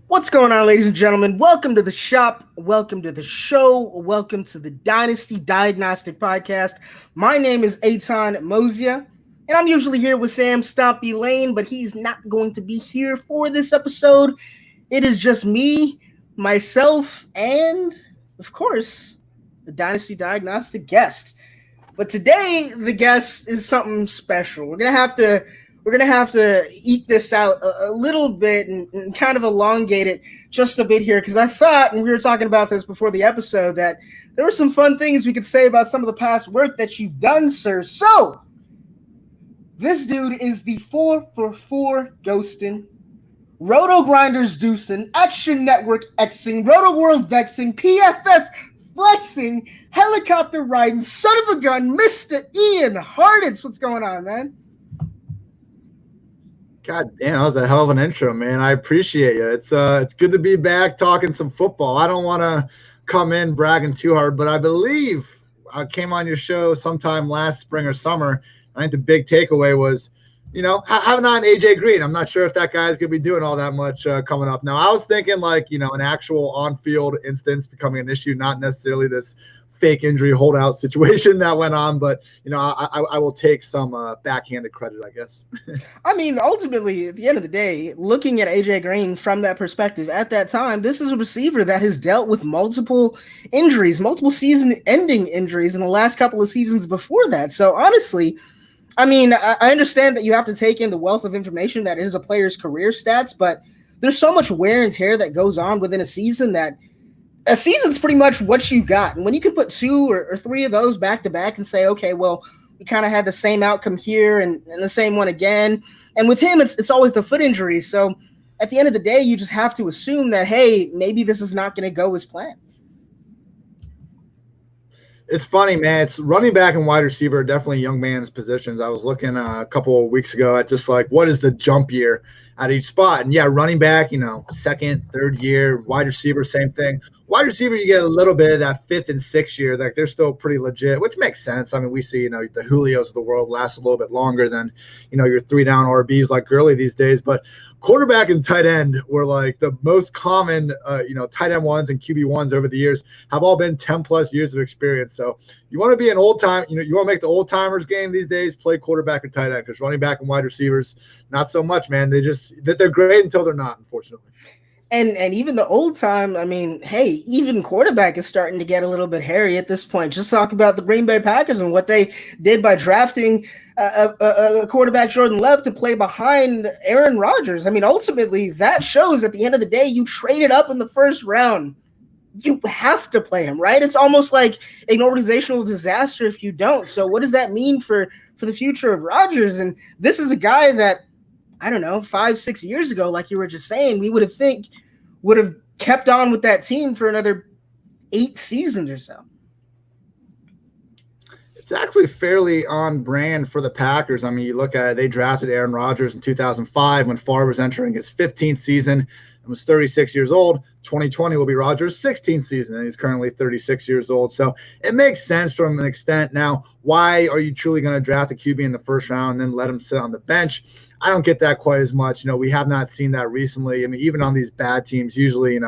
What's going on, ladies and gentlemen? Welcome to the shop. Welcome to the show. Welcome to the Dynasty Diagnostic podcast. My name is Eitan Mozia, and I'm usually here with Sam Stompy Lane, but he's not going to be here for this episode. It is just me, myself, and, of course, the Dynasty Diagnostic guest. But today, the guest is something special. We're gonna have to eke this out a little bit and kind of elongate it just a bit here, because I thought, and we were talking about this before the episode, that there were some fun things we could say about some of the past work that you've done, sir. So, this dude is the 4-for-4 ghosting, Roto Grinders deucing, Action Network Xing, Roto World vexing, PFF flexing, helicopter riding, son of a gun, Mr. Ian Hartitz. What's going on, man? God damn, that was a hell of an intro, man. I appreciate you. It's good to be back talking some football. I don't want to come in bragging too hard, but I believe I came on your show sometime last spring or summer. I think the big takeaway was, having on AJ Green. I'm not sure if that guy's going to be doing all that much coming up. Now, I was thinking an actual on-field instance becoming an issue, not necessarily this fake injury holdout situation that went on, but I will take some backhanded credit, I guess. I mean, ultimately, at the end of the day, looking at AJ Green from that perspective, at that time, this is a receiver that has dealt with multiple injuries, multiple season-ending injuries in the last couple of seasons before that. So honestly, I mean, I understand that you have to take in the wealth of information that is a player's career stats, but there's so much wear and tear that goes on within a season that a season's pretty much what you got. And when you can put two or three of those back to back and say, okay, well, we kind of had the same outcome here and the same one again. And with him, it's always the foot injury. So at the end of the day, you just have to assume that, hey, maybe this is not going to go as planned. It's funny, man. It's running back and wide receiver are definitely young man's positions. I was looking a couple of weeks ago at just what is the jump year at each spot. And yeah, running back, second, third year, wide receiver, same thing. Wide receiver, you get a little bit of that fifth and sixth year. They're still pretty legit, which makes sense. I mean, we see, the Julios of the world last a little bit longer than, your 3-down RBs like Gurley these days. But quarterback and tight end were the most common, tight end ones and QB ones over the years have all been 10 plus years of experience. So you want to be an old time, you want to make the old timers game these days, play quarterback or tight end, because running back and wide receivers, not so much, man. They're great until they're not, unfortunately. And even the old time, I mean, hey, even quarterback is starting to get a little bit hairy at this point. Just talk about the Green Bay Packers and what they did by drafting a quarterback, Jordan Love, to play behind Aaron Rodgers. I mean, ultimately, that shows at the end of the day, you traded up in the first round. You have to play him, right? It's almost like an organizational disaster if you don't. So what does that mean for the future of Rodgers? And this is a guy that, I don't know, 5-6 years ago, like you were just saying, we would have kept on with that team for another 8 seasons or so. It's actually fairly on brand for the Packers. I mean, you look at it, they drafted Aaron Rodgers in 2005 when Favre was entering his 15th season and was 36 years old. 2020 will be Rodgers' 16th season, and he's currently 36 years old. So it makes sense from an extent. Now, why are you truly going to draft a QB in the first round and then let him sit on the bench? I don't get that quite as much. We have not seen that recently. I mean, even on these bad teams, usually,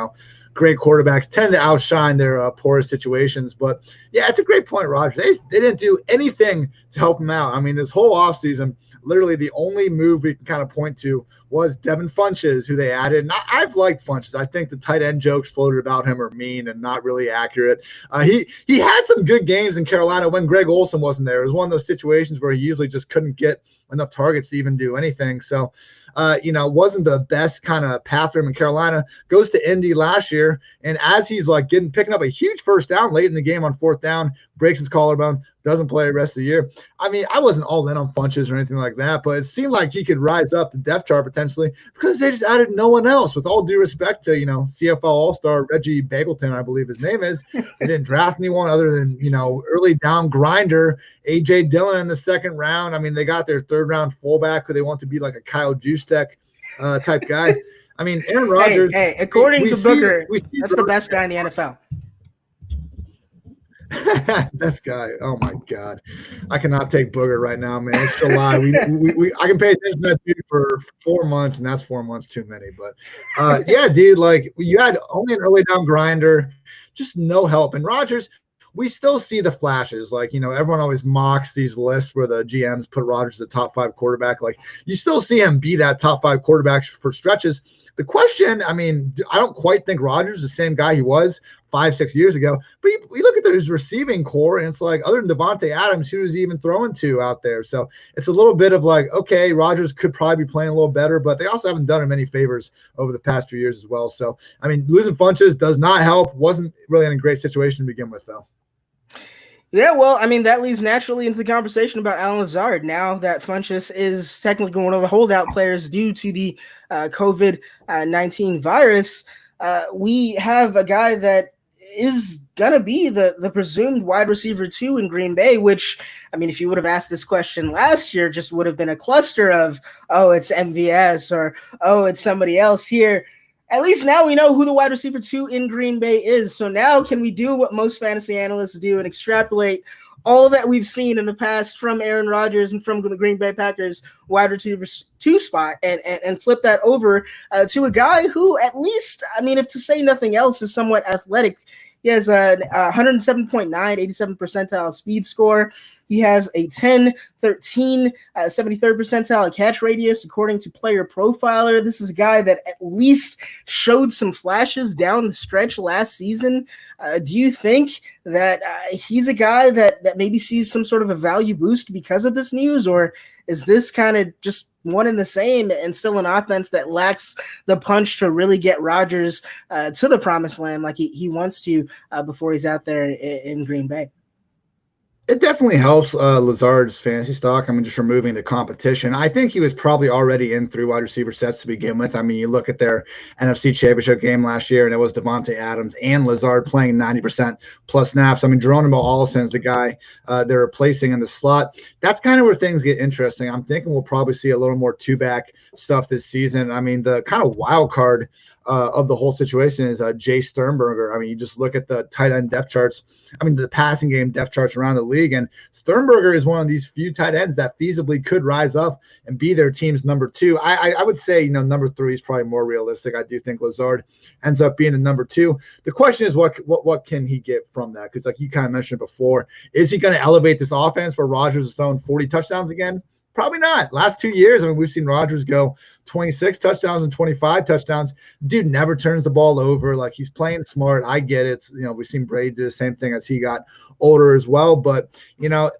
great quarterbacks tend to outshine their poorest situations. But, yeah, it's a great point, Roger. They didn't do anything to help him out. I mean, this whole offseason, literally the only move we can kind of point to was Devin Funchess, who they added. And I've liked Funchess. I think the tight end jokes floated about him are mean and not really accurate. He had some good games in Carolina when Greg Olsen wasn't there. It was one of those situations where he usually just couldn't get enough targets to even do anything. So, wasn't the best kind of path for him in Carolina. Goes to Indy last year, and as he's picking up a huge first down late in the game on 4th down, breaks his collarbone, doesn't play the rest of the year. I mean, I wasn't all in on Funchess or anything like that, but it seemed like he could rise up the depth chart potentially because they just added no one else. With all due respect to, CFL All-Star Reggie Bagleton, I believe his name is. They didn't draft anyone other than, early down grinder, A.J. Dillon in the 2nd round. I mean, they got their 3rd-round fullback who they want to be like a Kyle Juszczyk type guy. I mean, Aaron Rodgers. Hey, according to Booker, that's the best guy in the NFL. Best guy. Oh my God, I cannot take Booger right now, man. It's July. We I can pay attention to that dude for 4 months, and that's 4 months too many. But yeah, dude, like you had only an early down grinder, just no help. And Rodgers, we still see the flashes. Like, everyone always mocks these lists where the GMs put Rodgers as the top 5 quarterback. Like, you still see him be that top 5 quarterback for stretches. The question, I mean, I don't quite think Rodgers is the same guy he was 5-6 years ago. But you look at his receiving core, and it's like, other than Devontae Adams, who is he even throwing to out there? So it's a little bit of like, okay, Rodgers could probably be playing a little better, but they also haven't done him any favors over the past few years as well. So, I mean, losing Funchess does not help. Wasn't really in a great situation to begin with, though. Yeah, well, I mean, that leads naturally into the conversation about Allen Lazard. Now that Funchess is technically one of the holdout players due to the COVID-19 virus, we have a guy that is going to be the presumed wide receiver 2 in Green Bay, which, I mean, if you would have asked this question last year, just would have been a cluster of, oh, it's MVS or, oh, it's somebody else here. At least now we know who the wide receiver 2 in Green Bay is. So now can we do what most fantasy analysts do and extrapolate all that we've seen in the past from Aaron Rodgers and from the Green Bay Packers wide receiver 2 spot and flip that over to a guy who, at least, I mean, if to say nothing else, is somewhat athletic. He has a 107.9, 87th percentile speed score. He has a 10-13, 73rd percentile catch radius, according to Player Profiler. This is a guy that at least showed some flashes down the stretch last season. Do you think that he's a guy that maybe sees some sort of a value boost because of this news, or is this kind of just one and the same and still an offense that lacks the punch to really get Rodgers to the promised land like he wants to before he's out there in Green Bay? It definitely helps Lazard's fantasy stock. I mean, just removing the competition. I think he was probably already in 3 wide receiver sets to begin with. I mean, you look at their NFC Championship game last year, and it was Devontae Adams and Lazard playing 90% plus snaps. I mean, Geronimo Allison's the guy they're replacing in the slot. That's kind of where things get interesting. I'm thinking we'll probably see a little more 2-back stuff this season. I mean, the kind of wild card of the whole situation is Jay Sternberger. I mean, you just look at the tight end depth charts. I mean, the passing game depth charts around the league, and Sternberger is one of these few tight ends that feasibly could rise up and be their team's number 2. I would say, number 3 is probably more realistic. I do think Lazard ends up being the number 2. The question is, what can he get from that? Because like you kind of mentioned before, is he going to elevate this offense where Rodgers is throwing 40 touchdowns again? Probably not. Last 2 years, I mean, we've seen Rodgers go 26 touchdowns and 25 touchdowns. Dude never turns the ball over. Like, he's playing smart. I get it. We've seen Brady do the same thing as he got older as well. But,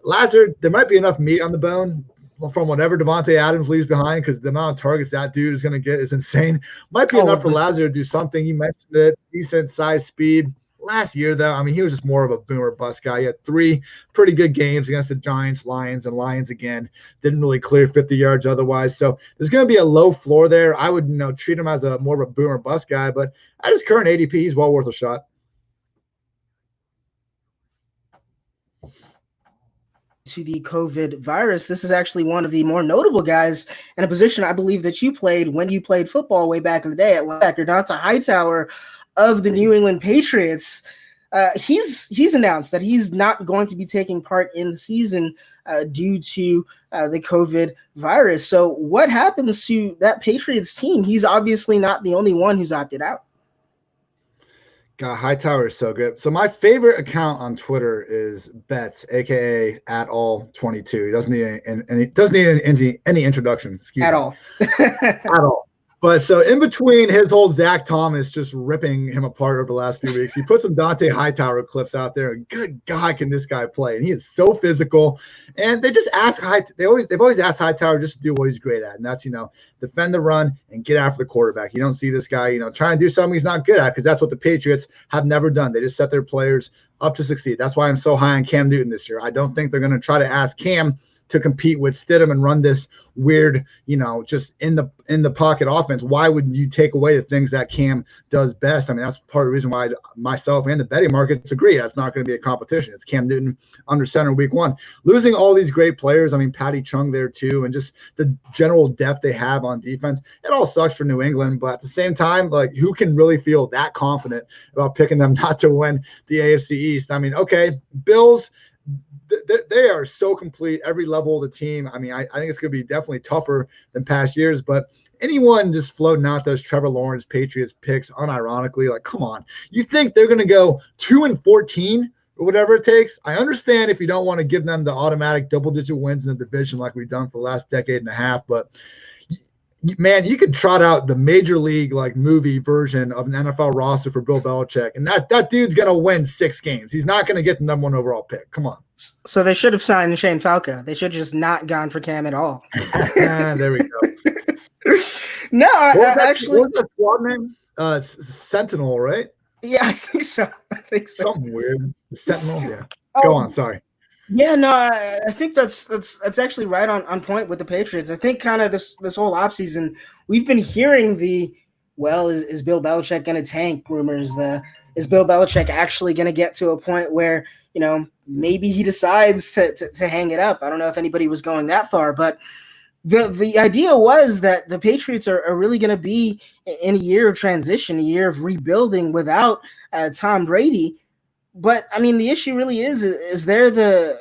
Lazard, there might be enough meat on the bone from whatever Devontae Adams leaves behind, because the amount of targets that dude is going to get is insane. Might be enough for Lazard to do something. You mentioned it. Decent size, speed. Last year, though, I mean, he was just more of a boomer bust guy. He had 3 pretty good games against the Giants, Lions, and Lions again. Didn't really clear 50 yards otherwise. So there's going to be a low floor there. I would, treat him as a more of a boomer bust guy. But at his current ADP, he's well worth a shot. To the COVID virus, this is actually one of the more notable guys in a position I believe that you played when you played football way back in the day at linebacker. Dante Hightower of the New England Patriots. He's announced that he's not going to be taking part in the season due to the COVID virus. So what happens to that Patriots team? He's obviously not the only one who's opted out. God, Hightower is so good. So my favorite account on Twitter is Betts, aka @all22. He doesn't need any introduction. At all. At all. But so in between his whole Zach Thomas just ripping him apart over the last few weeks, he put some Dante Hightower clips out there. And good God, can this guy play? And he is so physical. And they just ask they've always asked Hightower just to do what he's great at, and that's defend the run and get after the quarterback. You don't see this guy trying to do something he's not good at, because that's what the Patriots have never done. They just set their players up to succeed. That's why I'm so high on Cam Newton this year. I don't think they're going to try to ask Cam to compete with Stidham and run this weird, just in the pocket offense. Why would you take away the things that Cam does best? I mean, that's part of the reason why myself and the betting markets agree that's not going to be a competition. It's Cam Newton under center week one. Losing all these great players, I mean, Patty Chung there too, and just the general depth they have on defense, it all sucks for New England. But at the same time, like, who can really feel that confident about picking them not to win the AFC East? I mean, okay, Bills, they are so complete every level of the team. I mean, I think it's going to be definitely tougher than past years, but anyone just floating out those Trevor Lawrence Patriots picks unironically, like, come on. You think they're going to go 2-14 or whatever it takes? I understand if you don't want to give them the automatic double-digit wins in the division like we've done for the last decade and a half, but man, you could trot out the major league like movie version of an NFL roster for Bill Belichick, and that dude's gonna win 6 games. He's not gonna get the number 1 overall pick. Come on. So they should have signed Shane Falco. They should have just not gone for Cam at all. There we go. No, actually, what's that squad name? Sentinel, right? Yeah, I think so. Something weird. Sentinel. Yeah. Go on. Sorry. Yeah, no, I think that's actually right on point with the Patriots. I think kind of this whole offseason, we've been hearing is Bill Belichick going to tank rumors? Is Bill Belichick actually going to get to a point where, maybe he decides to hang it up? I don't know if anybody was going that far, but the idea was that the Patriots are really going to be in a year of transition, a year of rebuilding without Tom Brady. But I mean, the issue really is there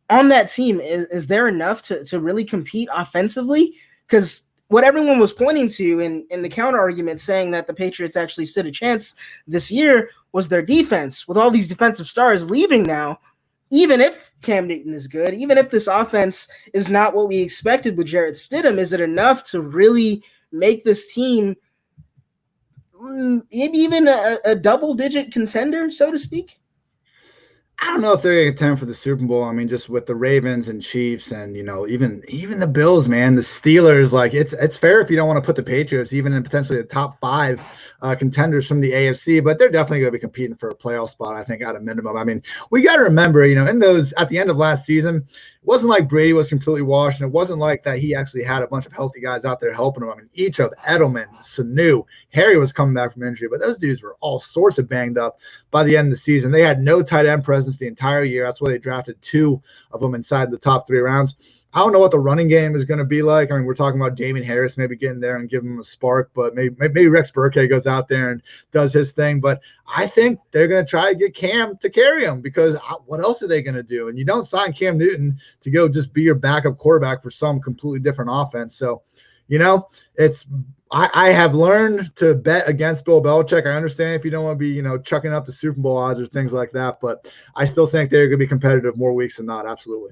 on that team, is there enough to really compete offensively? Because what everyone was pointing to in the counter argument saying that the Patriots actually stood a chance this year was their defense. With all these defensive stars leaving now, even if Cam Newton is good, even if this offense is not what we expected with Jarrett Stidham, is it enough to really make this team maybe even a double-digit contender, so to speak? I don't know if they're going to contend for the Super Bowl. I mean, just with the Ravens and Chiefs and, even the Bills, man, the Steelers, like it's fair if you don't want to put the Patriots even in potentially the top 5 contenders from the AFC, but they're definitely going to be competing for a playoff spot, I think, at a minimum. I mean, we got to remember, in those at the end of last season, it wasn't like Brady was completely washed, and it wasn't like that he actually had a bunch of healthy guys out there helping him. I mean, each of Edelman, Sanu, Harry was coming back from injury, but those dudes were all sorts of banged up by the end of the season. They had no tight end presence the entire year. That's why they drafted 2 of them inside the top 3 rounds. I don't know what the running game is going to be like. I mean, we're talking about Damien Harris maybe getting there and giving him a spark, but maybe Rex Burkhead goes out there and does his thing. But I think they're going to try to get Cam to carry him, because what else are they going to do? And you don't sign Cam Newton to go just be your backup quarterback for some completely different offense. So, I have learned to bet against Bill Belichick. I understand if you don't want to be, chucking up the Super Bowl odds or things like that, but I still think they're going to be competitive more weeks than not. Absolutely.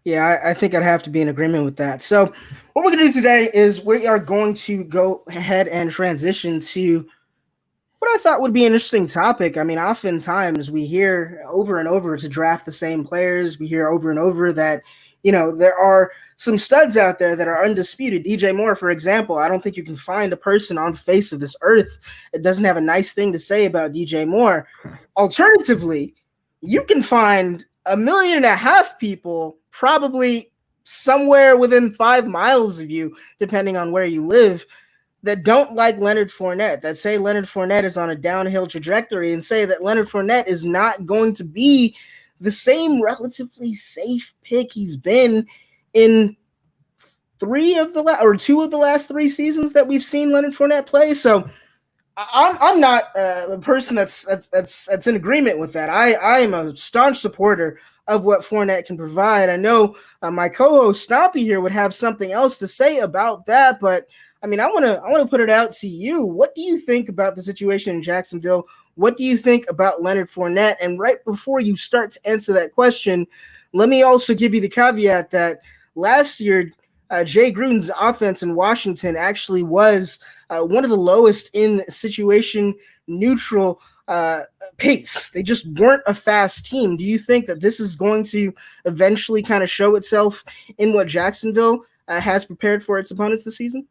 Yeah, I think I'd have to be in agreement with that. So what we're going to do today is we are going to go ahead and transition to what I thought would be an interesting topic. I mean, oftentimes we hear over and over to draft the same players. We hear over and over that, there are some studs out there that are undisputed. DJ Moore, for example, I don't think you can find a person on the face of this earth that doesn't have a nice thing to say about DJ Moore. Alternatively, you can find 1.5 million people probably somewhere within 5 miles of you, depending on where you live, that don't like Leonard Fournette, that say Leonard Fournette is on a downhill trajectory, and say that Leonard Fournette is not going to be the same relatively safe pick he's been in 2 of the last 3 seasons that we've seen Leonard Fournette play. So I'm not a person that's in agreement with that. I am a staunch supporter of what Fournette can provide. I know my co-host Stompy here would have something else to say about that, but I mean, I want to put it out to you. What do you think about the situation in Jacksonville? What do you think about Leonard Fournette? And right before you start to answer that question, let me also give you the caveat that last year, Jay Gruden's offense in Washington actually was one of the lowest in situation neutral pace. They just weren't a fast team. Do you think that this is going to eventually kind of show itself in what Jacksonville has prepared for its opponents this season?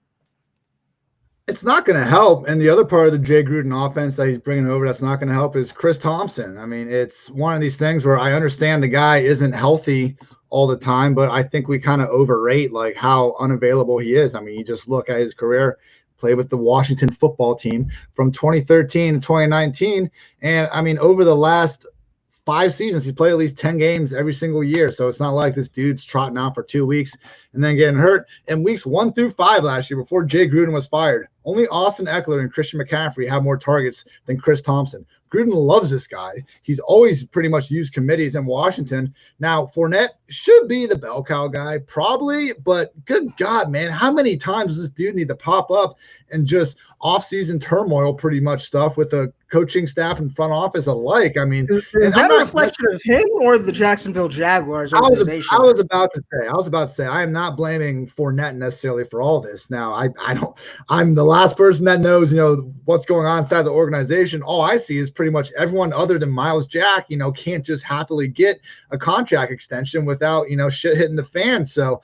It's not going to help. And the other part of the Jay Gruden offense that he's bringing over that's not going to help is Chris Thompson. I mean, it's one of these things where I understand the guy isn't healthy all the time, but I think we kind of overrate like how unavailable he is. I mean, you just look at his career, played with the Washington football team from 2013 to 2019. And I mean, over the last 5 seasons, he played at least 10 games every single year. So it's not like this dude's trotting out for 2 weeks and then getting hurt. In weeks 1 through 5 last year, before Jay Gruden was fired, only Austin Eckler and Christian McCaffrey had more targets than Chris Thompson. Gruden loves this guy. He's always pretty much used committees in Washington. Now, Fournette should be the bell cow guy, probably, but good God, man, how many times does this dude need to pop up and just off-season turmoil pretty much stuff with the coaching staff and front office alike? I mean, is that a reflection of him or the Jacksonville Jaguars organization? I was about to say, I am not blaming Fournette necessarily for all this. Now, I'm the last person that knows, what's going on inside the organization. All I see is pretty much everyone other than Myles Jack, can't just happily get a contract extension without, shit hitting the fan. So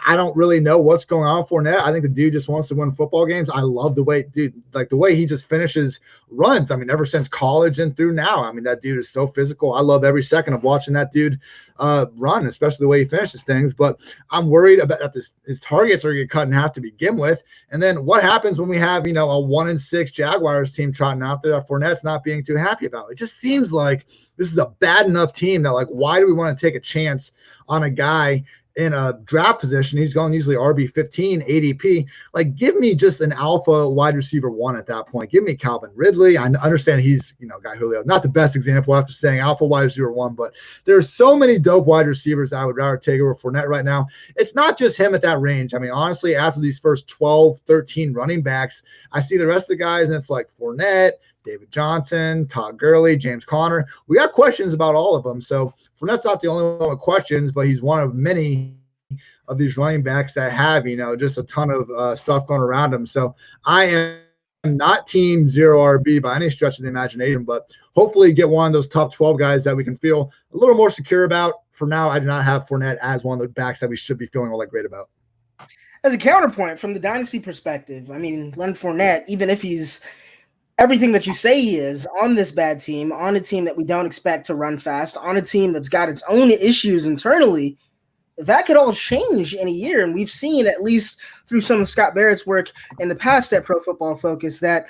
I don't really know what's going on with Fournette. I think the dude just wants to win football games. I love the way he just finishes runs. I mean, ever since college and through now, I mean, that dude is so physical. I love every second of watching that dude run, especially the way he finishes things. But I'm worried about that his targets are going to get cut in half to begin with. And then what happens when we have, a 1-6 Jaguars team trotting out there that Fournette's not being too happy about? It just seems like this is a bad enough team that, like, why do we want to take a chance on a guy in a draft position? He's going usually RB15 ADP. Like, give me just an alpha wide receiver 1 at that point. Give me Calvin Ridley. I understand he's, guy Julio, not the best example after saying alpha wide receiver 1, but there's so many dope wide receivers I would rather take over Fournette right now. It's not just him at that range. I mean, honestly, after these first 12, 13 running backs, I see the rest of the guys, and it's like Fournette, David Johnson, Todd Gurley, James Conner. We got questions about all of them. So Fournette's not the only one with questions, but he's one of many of these running backs that have, just a ton of stuff going around him. So I am not team 0 RB by any stretch of the imagination, but hopefully get one of those top 12 guys that we can feel a little more secure about. For now, I do not have Fournette as one of the backs that we should be feeling all that great about. As a counterpoint from the dynasty perspective, I mean, Leonard Fournette, even if he's everything that you say he is on this bad team, on a team that we don't expect to run fast, on a team that's got its own issues internally, that could all change in a year. And we've seen, at least through some of Scott Barrett's work in the past at Pro Football Focus, that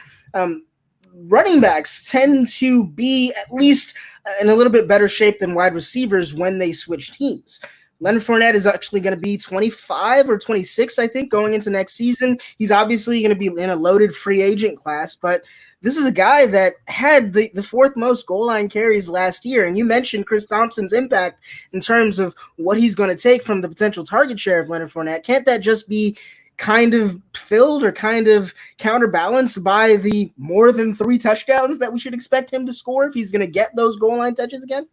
running backs tend to be at least in a little bit better shape than wide receivers when they switch teams. Leonard Fournette is actually going to be 25 or 26, I think, going into next season. He's obviously going to be in a loaded free agent class, but this is a guy that had the fourth most goal line carries last year. And you mentioned Chris Thompson's impact in terms of what he's going to take from the potential target share of Leonard Fournette. Can't that just be kind of filled or kind of counterbalanced by the more than 3 touchdowns that we should expect him to score if he's going to get those goal line touches again?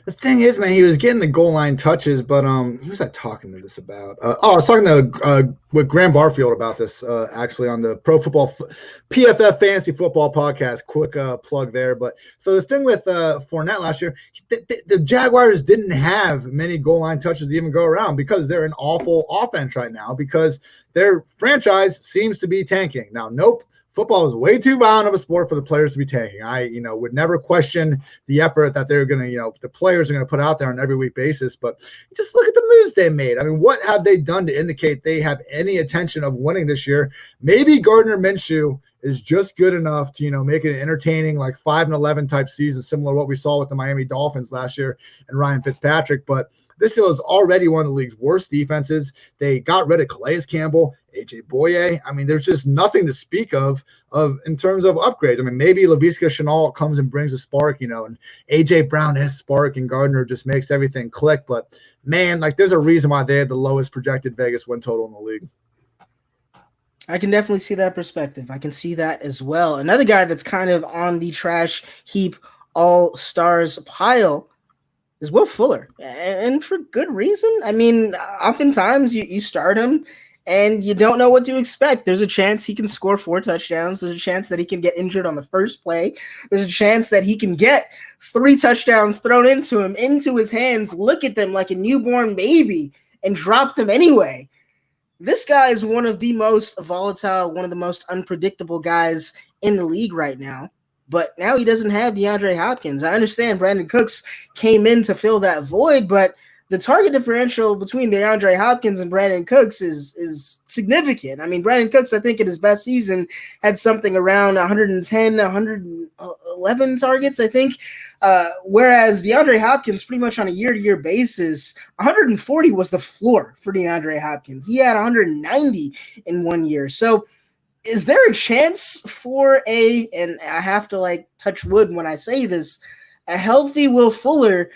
The thing is, man, he was getting the goal line touches, but who was I talking to this about? I was talking to with Graham Barfield about this actually on the Pro Football PFF Fantasy Football Podcast. Quick plug there. But so the thing with Fournette last year, the Jaguars didn't have many goal line touches to even go around because they're an awful offense right now because their franchise seems to be tanking. Now, nope. Football is way too violent of a sport for the players to be taking. I, would never question the effort that they're going to, the players are going to put out there on every week basis. But just look at the moves they made. I mean, what have they done to indicate they have any intention of winning this year? Maybe Gardner Minshew is just good enough to, make it an entertaining, like 5-11 type season, similar to what we saw with the Miami Dolphins last year and Ryan Fitzpatrick. But this is already one of the league's worst defenses. They got rid of Calais Campbell, AJ Boye. I mean, there's just nothing to speak of in terms of upgrades. I mean, maybe Laviska Shenault comes and brings a spark, and AJ Brown has spark and Gardner just makes everything click. But man, like there's a reason why they had the lowest projected Vegas win total in the league. I can definitely see that perspective. I can see that as well. Another guy that's kind of on the trash heap all-stars pile is Will Fuller, and for good reason. I mean, oftentimes you start him and you don't know what to expect. There's a chance he can score 4 touchdowns. There's a chance that he can get injured on the first play. There's a chance that he can get 3 touchdowns thrown into him, into his hands, look at them like a newborn baby, and drop them anyway. This guy is one of the most volatile, one of the most unpredictable guys in the league right now. but now he doesn't have DeAndre Hopkins. I understand Brandon Cooks came in to fill that void, but the target differential between DeAndre Hopkins and Brandon Cooks is significant. I mean, Brandon Cooks, I think in his best season, had something around 110, 111 targets, I think. Whereas DeAndre Hopkins, pretty much on a year-to-year basis, 140 was the floor for DeAndre Hopkins. He had 190 in 1 year. So is there a chance for and I have to touch wood when I say this, a healthy Will Fuller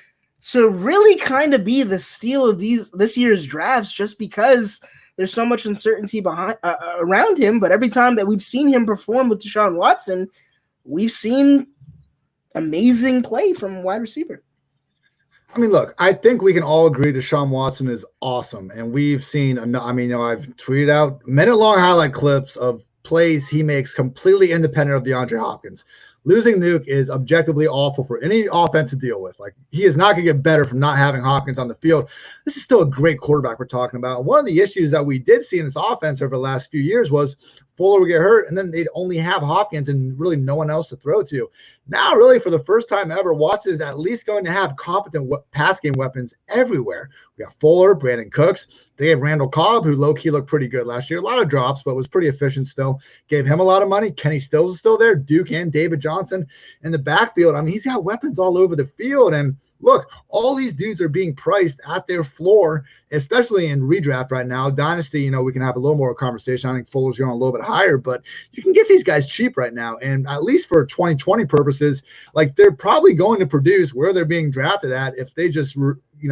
to really kind of be the steal of this year's drafts, just because there's so much uncertainty behind around him? But every time that we've seen him perform with Deshaun Watson, we've seen amazing play from wide receiver. I mean, look, I think we can all agree Deshaun Watson is awesome. And we've seen, I've tweeted out minute-long highlight clips of plays he makes completely independent of DeAndre Hopkins. Losing Nuke is objectively awful for any offense to deal with. Like, he is not going to get better from not having Hopkins on the field. This is still a great quarterback we're talking about. One of the issues that we did see in this offense over the last few years was Fuller would get hurt, and then they'd only have Hopkins and really no one else to throw to. Now, really, for the first time ever, Watson is at least going to have competent pass game weapons everywhere. We got Fuller, Brandon Cooks. They have Randall Cobb, who low-key looked pretty good last year. A lot of drops, but was pretty efficient still. Gave him a lot of money. Kenny Stills is still there. Duke and David Johnson in the backfield. I mean, he's got weapons all over the field. And look, all these dudes are being priced at their floor, especially in redraft right now. Dynasty, we can have a little more conversation. I think Fuller's going a little bit higher, but you can get these guys cheap right now. And at least for 2020 purposes, they're probably going to produce where they're being drafted at if they just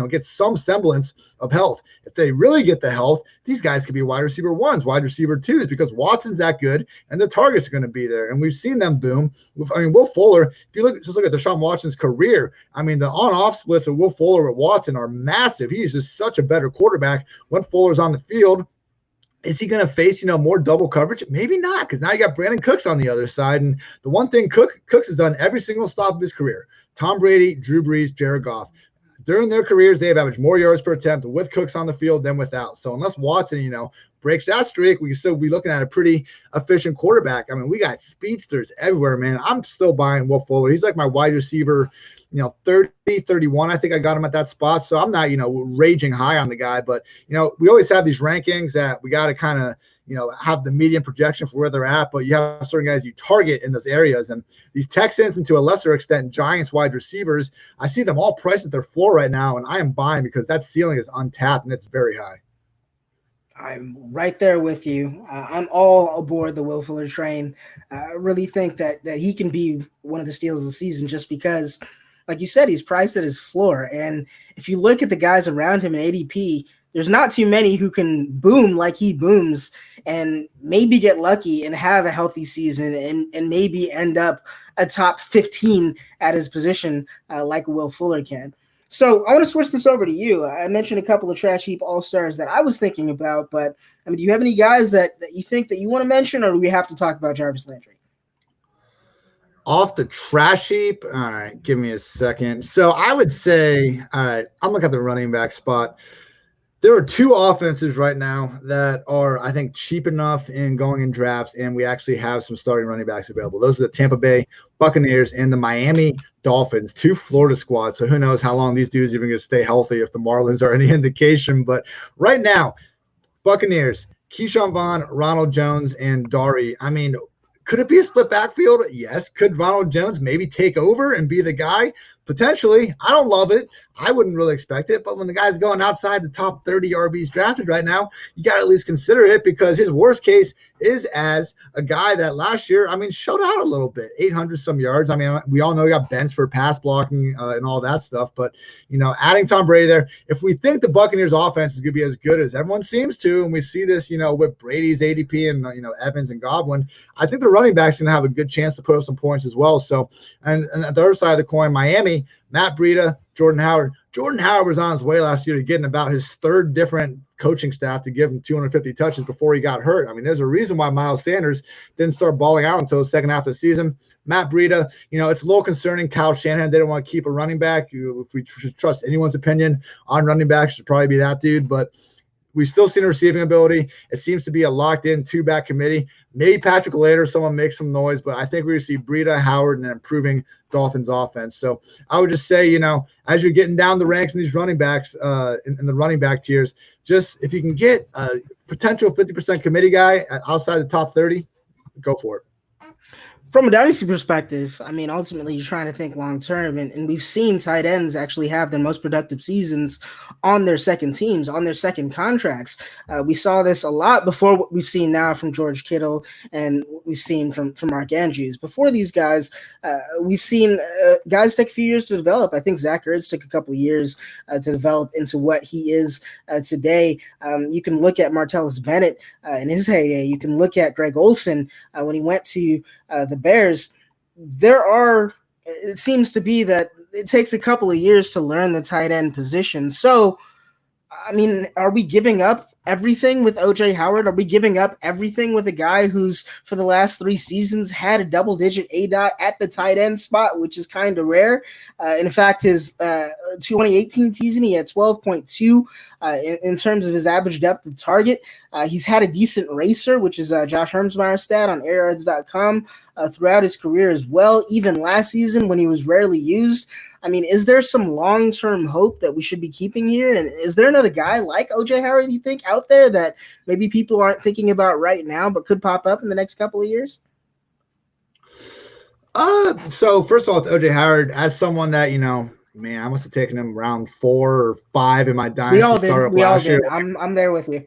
get some semblance of health. If they really get the health, these guys could be wide receiver ones, wide receiver twos, because Watson's that good and the targets are going to be there. And we've seen them boom. Will Fuller, if you look at Deshaun Watson's career, the on-off splits of Will Fuller with Watson are massive. He's just such a better quarterback when Fuller's on the field. Is he going to face, more double coverage? Maybe not, because now you got Brandon Cooks on the other side. And the one thing Cooks has done every single stop of his career, Tom Brady, Drew Brees, Jared Goff, during their careers, they have averaged more yards per attempt with Cooks on the field than without. So unless Watson, breaks that streak, we can still be looking at a pretty efficient quarterback. We got speedsters everywhere, man. I'm still buying Will Fuller. He's like my wide receiver, 30, 31. I think I got him at that spot. So I'm not, raging high on the guy. But, we always have these rankings that we got to kind of, have the median projection for where they're at, but you have certain guys you target in those areas. And these Texans, and to a lesser extent, Giants wide receivers, I see them all priced at their floor right now, and I am buying because that ceiling is untapped and it's very high. I'm right there with you. I'm all aboard the Will Fuller train. I really think that he can be one of the steals of the season just because, like you said, he's priced at his floor. And if you look at the guys around him in ADP, there's not too many who can boom like he booms and maybe get lucky and have a healthy season and maybe end up a top 15 at his position like Will Fuller can. So I want to switch this over to you. I mentioned a couple of trash heap all-stars that I was thinking about, but do you have any guys that you think that you want to mention, or do we have to talk about Jarvis Landry? Off the trash heap? All right, give me a second. So I would say, all right, I'm looking at the running back spot. There are two offenses right now that are, I think, cheap enough in going in drafts, and we actually have some starting running backs available. Those are the Tampa Bay Buccaneers and the Miami Dolphins, two Florida squads. So who knows how long these dudes are even going to stay healthy if the Marlins are any indication. But right now, Buccaneers, Keyshawn Vaughn, Ronald Jones, and Dari. Could it be a split backfield? Yes. Could Ronald Jones maybe take over and be the guy? Potentially. I don't love it. I wouldn't really expect it. But when the guy's going outside the top 30 RBs drafted right now, you got to at least consider it, because his worst case is as a guy that last year, showed out a little bit, 800 some yards. We all know he got benched for pass blocking and all that stuff. But, adding Tom Brady there, if we think the Buccaneers offense is going to be as good as everyone seems to, and we see this, with Brady's ADP and, Evans and Godwin, I think the running back's going to have a good chance to put up some points as well. So, and at the other side of the coin, Miami, Matt Breida, Jordan Howard. Jordan Howard was on his way last year to getting about his third different coaching staff to give him 250 touches before he got hurt. There's a reason why Miles Sanders didn't start balling out until the second half of the season. Matt Breida, it's a little concerning. Kyle Shanahan didn't want to keep a running back. If we should trust anyone's opinion on running backs, should probably be that dude. But we've still seen a receiving ability. It seems to be a locked-in two-back committee. Maybe Patrick later, someone makes some noise, but I think we're going to see Breida, Howard, and an improving Dolphins offense. So I would just say, as you're getting down the ranks in these running backs, in the running back tiers, just if you can get a potential 50% committee guy outside the top 30, go for it. From a dynasty perspective, I mean, ultimately you're trying to think long term, and we've seen tight ends actually have their most productive seasons on their second teams, on their second contracts. We saw this a lot before what we've seen now from George Kittle and what we've seen from Mark Andrews. Before these guys, we've seen guys take a few years to develop. I think Zach Ertz took a couple of years to develop into what he is today. You can look at Martellus Bennett in his heyday. You can look at Greg Olsen when he went to the Bears. It seems to be that it takes a couple of years to learn the tight end position. So, I mean, are we giving up everything with OJ Howard? Are we giving up everything with a guy who's for the last 3 seasons had a double-digit ADOT at the tight end spot, which is kind of rare? In fact, his 2018 season, he had 12.2 in terms of his average depth of target. He's had a decent racer, which is Josh Hermsmeyer's stat on airyards.com throughout his career as well, even last season when he was rarely used. I mean, is there some long-term hope that we should be keeping here? And is there another guy like OJ Howard, you think, out there that maybe people aren't thinking about right now but could pop up in the next couple of years? So first of all, with OJ Howard, as someone that, man, I must have taken him round 4 or 5 in my dynasty. We all did. I'm there with you.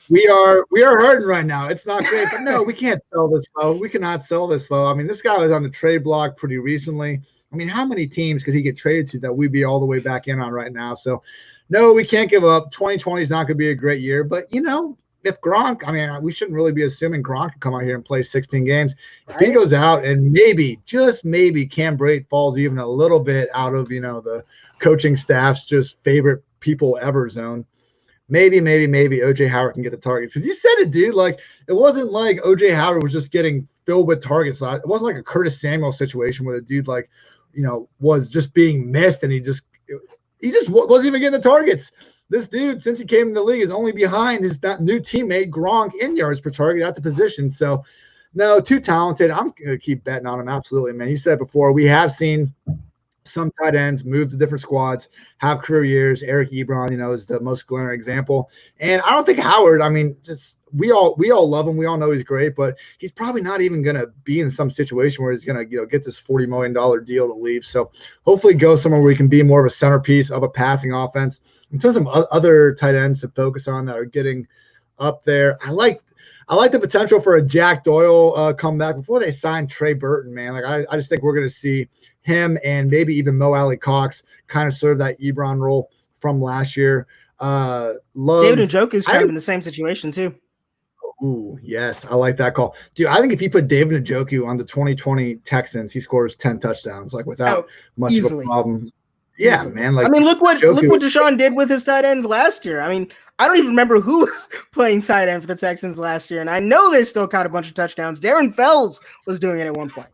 We are hurting right now. It's not great, but no, we can't sell this low. We cannot sell this low. I mean, this guy was on the trade block pretty recently. I mean, how many teams could he get traded to that we'd be all the way back in on right now? So, no, we can't give up. 2020 is not going to be a great year. But, if Gronk, I mean, we shouldn't really be assuming Gronk can come out here and play 16 games. If he goes out and maybe, just maybe, Cam Brate falls even a little bit out of, the coaching staff's just favorite people ever zone, maybe OJ Howard can get the targets. Because you said it, dude. Like, it wasn't like OJ Howard was just getting filled with targets. It wasn't like a Curtis Samuel situation where the dude, was just being missed and he just wasn't even getting the targets. This dude, since he came in the league, is only behind his new teammate Gronk in yards per target at the position. So, no, too talented. I'm going to keep betting on him. Absolutely, man. You said before, we have seen some tight ends move to different squads, have career years. Eric Ebron, is the most glaring example. And I don't think Howard, I mean, just we all love him. We all know he's great, but he's probably not even going to be in some situation where he's going to, get this $40 million deal to leave. So hopefully go somewhere where he can be more of a centerpiece of a passing offense. In terms of other tight ends to focus on that are getting up there, I like the potential for a Jack Doyle comeback before they sign Trey Burton, man. Like I just think we're going to see him and maybe even Mo Alley Cox kind of serve that Ebron role from last year. David Njoku is kind of in the same situation too. Ooh, yes, I like that call, dude. I think if you put David Njoku on the 2020 Texans, he scores 10 touchdowns, without much easily. Of a problem. Yeah, easily. Man. Look what Deshaun did with his tight ends last year. I mean, I don't even remember who was playing tight end for the Texans last year, and I know they still caught a bunch of touchdowns. Darren Fells was doing it at one point.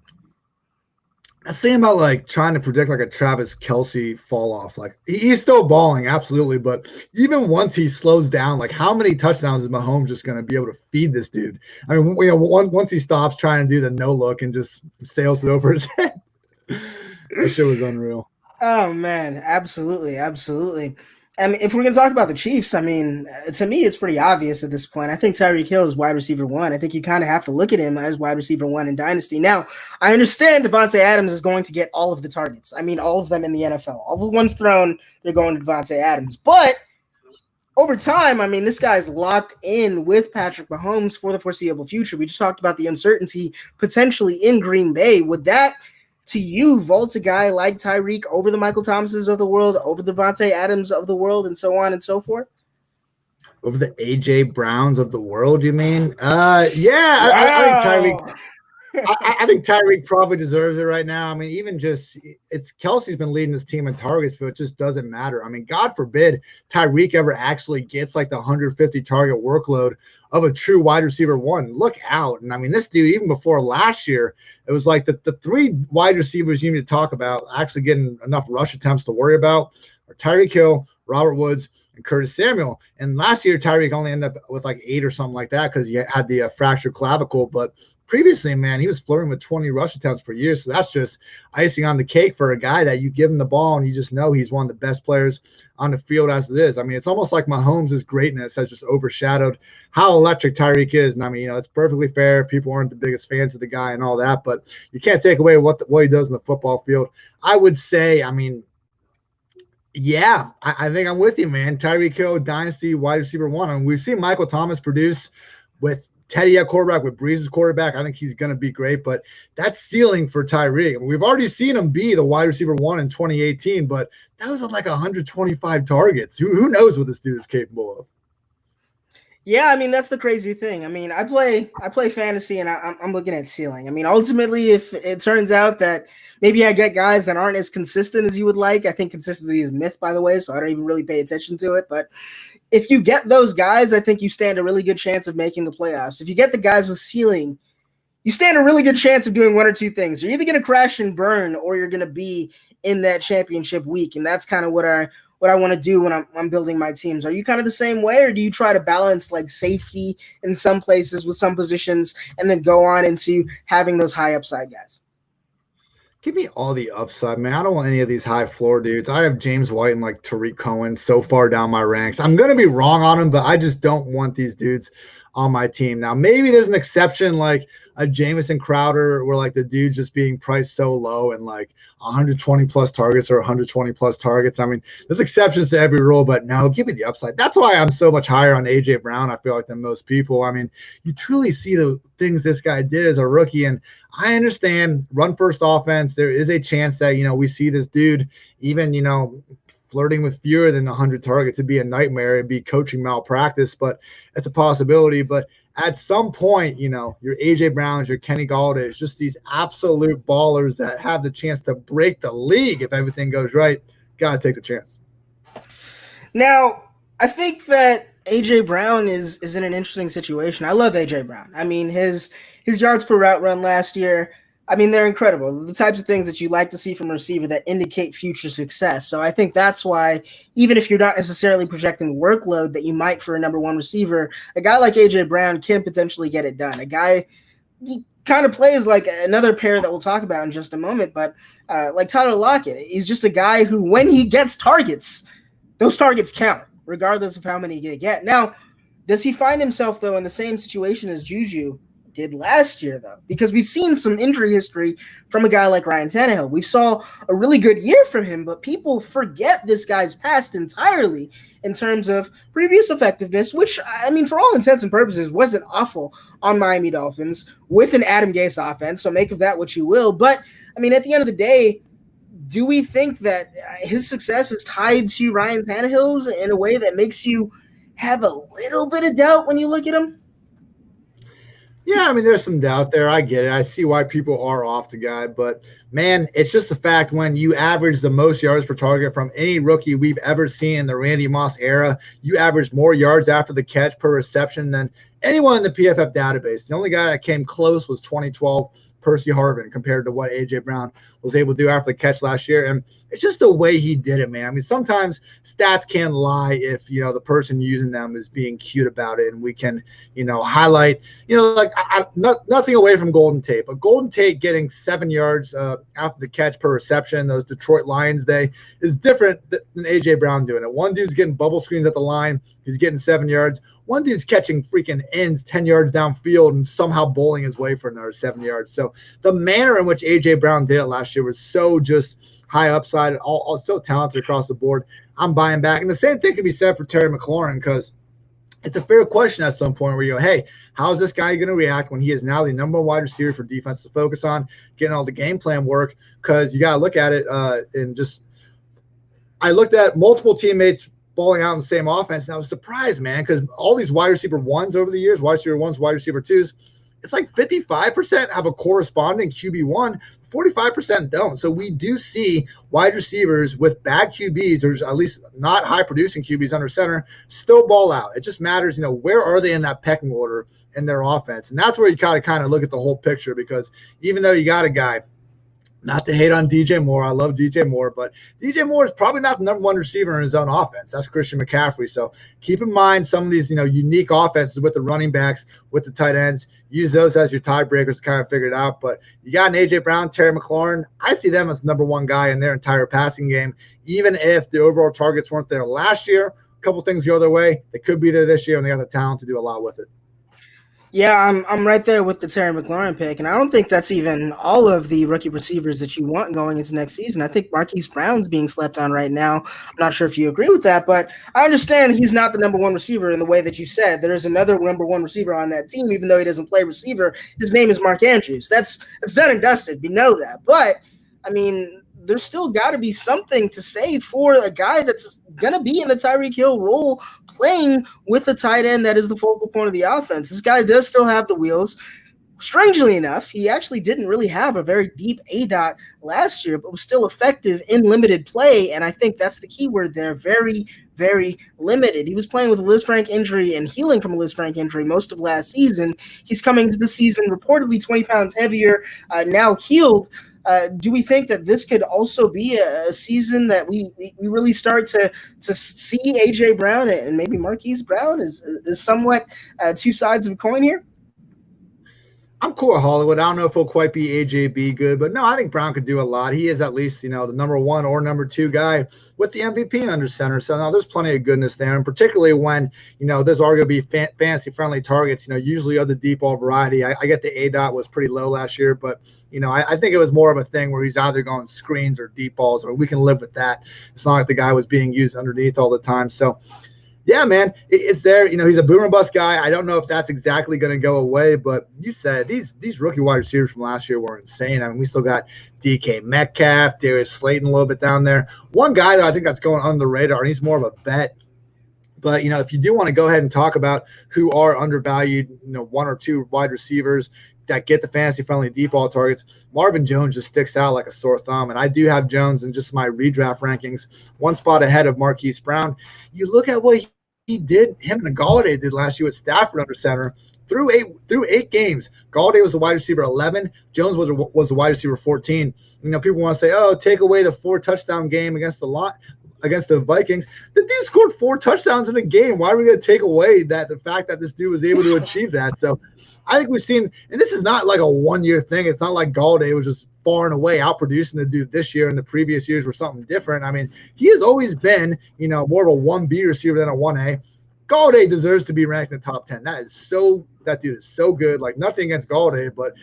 I'm saying about trying to predict a Travis Kelce fall off. He's still balling, absolutely, but even once he slows down, how many touchdowns is Mahomes just going to be able to feed this dude? I mean, once he stops trying to do the no look and just sails it over his head, that shit was unreal. Oh man, absolutely. I mean, if we're going to talk about the Chiefs, I mean, to me, it's pretty obvious at this point. I think Tyreek Hill is wide receiver 1. I think you kind of have to look at him as wide receiver 1 in Dynasty. Now, I understand Devontae Adams is going to get all of the targets. I mean, all of them in the NFL. All the ones thrown, they're going to Devontae Adams. But over time, I mean, this guy's locked in with Patrick Mahomes for the foreseeable future. We just talked about the uncertainty potentially in Green Bay. Would that, to you, vault a guy like Tyreek over the Michael Thomases of the world, over the Devontae Adams of the world, and so on and so forth? Over the A.J. Browns of the world, you mean? Yeah, wow. I think Tyreek probably deserves it right now. I mean, even it's Kelsey's been leading this team in targets, but it just doesn't matter. I mean, God forbid Tyreek ever actually gets the 150 target workload of a true wide receiver 1. Look out. And I mean, this dude, even before last year, it was the 3 wide receivers you need to talk about actually getting enough rush attempts to worry about are Tyreek Hill, Robert Woods, and Curtis Samuel. And last year, Tyreek only ended up with like 8 or something like that because he had the fractured clavicle. But previously, man, he was flirting with 20 rush attempts per year. So that's just icing on the cake for a guy that you give him the ball and you just know he's one of the best players on the field as it is. I mean, it's almost like Mahomes' greatness has just overshadowed how electric Tyreek is. And I mean, it's perfectly fair. People aren't the biggest fans of the guy and all that, but you can't take away what he does in the football field. I would say, I mean, yeah, I think I'm with you, man. Tyreek Hill, Dynasty, wide receiver 1. I mean, we've seen Michael Thomas produce with Teddy at quarterback, with Brees as quarterback. I think he's going to be great, but that's ceiling for Tyreek. I mean, we've already seen him be the wide receiver 1 in 2018, but that was on like 125 targets. Who knows what this dude is capable of? Yeah, I mean, that's the crazy thing. I mean, I play fantasy and I'm looking at ceiling. I mean, ultimately, if it turns out that maybe I get guys that aren't as consistent as you would like, I think consistency is myth, by the way, so I don't even really pay attention to it. But if you get those guys, I think you stand a really good chance of making the playoffs. If you get the guys with ceiling, you stand a really good chance of doing one or two things. You're either going to crash and burn or you're going to be in that championship week. And that's kind of what I want to do when I'm building my teams. Are you kind of the same way, or do you try to balance like safety in some places with some positions and then go on into having those high upside guys? Give me all the upside, man. I don't want any of these high floor dudes. I have James White and like Tariq Cohen so far down my ranks. I'm going to be wrong on them, but I just don't want these dudes on my team. Now, maybe there's an exception like a Jamison Crowder where like the dude's just being priced so low and like 120 plus targets or 120 plus targets. I mean, there's exceptions to every rule, but no, give me the upside. That's why I'm so much higher on AJ Brown, I feel like, than most people. I mean, you truly see the things this guy did as a rookie. And I understand run first offense. There is a chance that, we see this dude even, flirting with fewer than 100 targets. It'd be a nightmare. It'd be coaching malpractice, but it's a possibility. But at some point, your AJ Browns, your Kenny Galladay's, just these absolute ballers that have the chance to break the league if everything goes right. Got to take the chance. Now, I think that AJ Brown is in an interesting situation. I love AJ Brown. I mean, his yards per route run last year, I mean, they're incredible. The types of things that you like to see from a receiver that indicate future success. So I think that's why, even if you're not necessarily projecting the workload that you might for a number one receiver, a guy like AJ Brown can potentially get it done. A guy, he kind of plays like another pair that we'll talk about in just a moment, but like Tyler Lockett, he's just a guy who, when he gets targets, those targets count, regardless of how many they get. Now, does he find himself, though, in the same situation as Juju did last year, though? Because we've seen some injury history from a guy like Ryan Tannehill. We saw a really good year from him, but people forget this guy's past entirely in terms of previous effectiveness, which, I mean, for all intents and purposes, wasn't awful on Miami Dolphins with an Adam Gase offense, so make of that what you will. But, I mean, at the end of the day, do we think that his success is tied to Ryan Tannehill's in a way that makes you have a little bit of doubt when you look at him? Yeah, I mean, there's some doubt there. I get it. I see why people are off the guy. But, man, it's just the fact when you average the most yards per target from any rookie we've ever seen in the Randy Moss era, you average more yards after the catch per reception than anyone in the PFF database. The only guy that came close was 2012 Percy Harvin compared to what A.J. Brown was able to do after the catch last year. And it's just the way he did it, man. I mean, sometimes stats can lie if, the person using them is being cute about it. And we can, highlight, nothing away from Golden Tate. But Golden Tate getting 7 yards after the catch per reception, those Detroit Lions day, is different than A.J. Brown doing it. One dude's getting bubble screens at the line. He's getting 7 yards. One dude's catching freaking ends 10 yards downfield and somehow bowling his way for another 7 yards. So the manner in which A.J. Brown did it last year was so just high upside, all so talented across the board. I'm buying back. And the same thing can be said for Terry McLaurin, because it's a fair question at some point where you go, hey, how is this guy going to react when he is now the number one wide receiver for defense to focus on, getting all the game plan work? Because you got to look at it and just – I looked at multiple teammates balling out in the same offense, and I was surprised, man, because all these wide receiver ones over the years, wide receiver ones, wide receiver twos, it's like 55% have a corresponding QB1, 45% don't. So we do see wide receivers with bad QBs, or at least not high-producing QBs under center, still ball out. It just matters, where are they in that pecking order in their offense? And that's where you gotta kind of look at the whole picture, because even though you got a guy Not to hate on DJ Moore. I love DJ Moore, but DJ Moore is probably not the number one receiver in his own offense. That's Christian McCaffrey. So keep in mind some of these, unique offenses with the running backs, with the tight ends. Use those as your tiebreakers to kind of figure it out. But you got an A.J. Brown, Terry McLaurin. I see them as number one guy in their entire passing game, even if the overall targets weren't there last year. A couple things go their way. They could be there this year, and they got the talent to do a lot with it. Yeah, I'm right there with the Terry McLaurin pick, and I don't think that's even all of the rookie receivers that you want going into next season. I think Marquise Brown's being slept on right now. I'm not sure if you agree with that, but I understand he's not the number one receiver in the way that you said. There is another number one receiver on that team, even though he doesn't play receiver. His name is Mark Andrews. That's done and dusted. We know that. But, I mean, there's still got to be something to say for a guy that's going to be in the Tyreek Hill role playing with the tight end that is the focal point of the offense. This guy does still have the wheels. Strangely enough, he actually didn't really have a very deep ADOT last year, but was still effective in limited play, and I think that's the key word there, very, very limited. He was playing with a Lisfranc injury and healing from a Lisfranc injury most of last season. He's coming to the season reportedly 20 pounds heavier, now healed. Do we think that this could also be a season that we really start to see A.J. Brown and maybe Marquise Brown is somewhat two sides of a coin here? I'm cool with Hollywood. I don't know if he'll quite be AJB good, but no, I think Brown could do a lot. He is at least, the number one or number two guy with the MVP under center. So now there's plenty of goodness there. And particularly when, there's arguably fantasy friendly targets, usually of the deep ball variety. I get the ADOT was pretty low last year, but I think it was more of a thing where he's either going screens or deep balls, or we can live with that. It's not like the guy was being used underneath all the time. So yeah, man, it's there. He's a boomer bust guy. I don't know if that's exactly going to go away, but you said these rookie wide receivers from last year were insane. I mean, we still got DK Metcalf, Darius Slayton a little bit down there. One guy that I think that's going under the radar, and he's more of a bet. But, if you do want to go ahead and talk about who are undervalued, one or two wide receivers that get the fantasy-friendly deep ball targets, Marvin Jones just sticks out like a sore thumb. And I do have Jones in just my redraft rankings, one spot ahead of Marquise Brown. You look at what he did, him and Galladay did last year with Stafford under center through eight games. Galladay was the wide receiver 11. Jones was the wide receiver 14. People want to say, oh, take away the 4-touchdown game against the Vikings. The dude scored 4 touchdowns in a game. Why are we going to take away the fact that this dude was able to achieve that? So I think we've seen, and this is not like a one-year thing. It's not like Galladay was just far and away outproducing the dude this year, and the previous years were something different. I mean, he has always been, more of a 1B receiver than a 1A. Galladay deserves to be ranked in the top 10. That dude is so good. Like, nothing against Galladay, but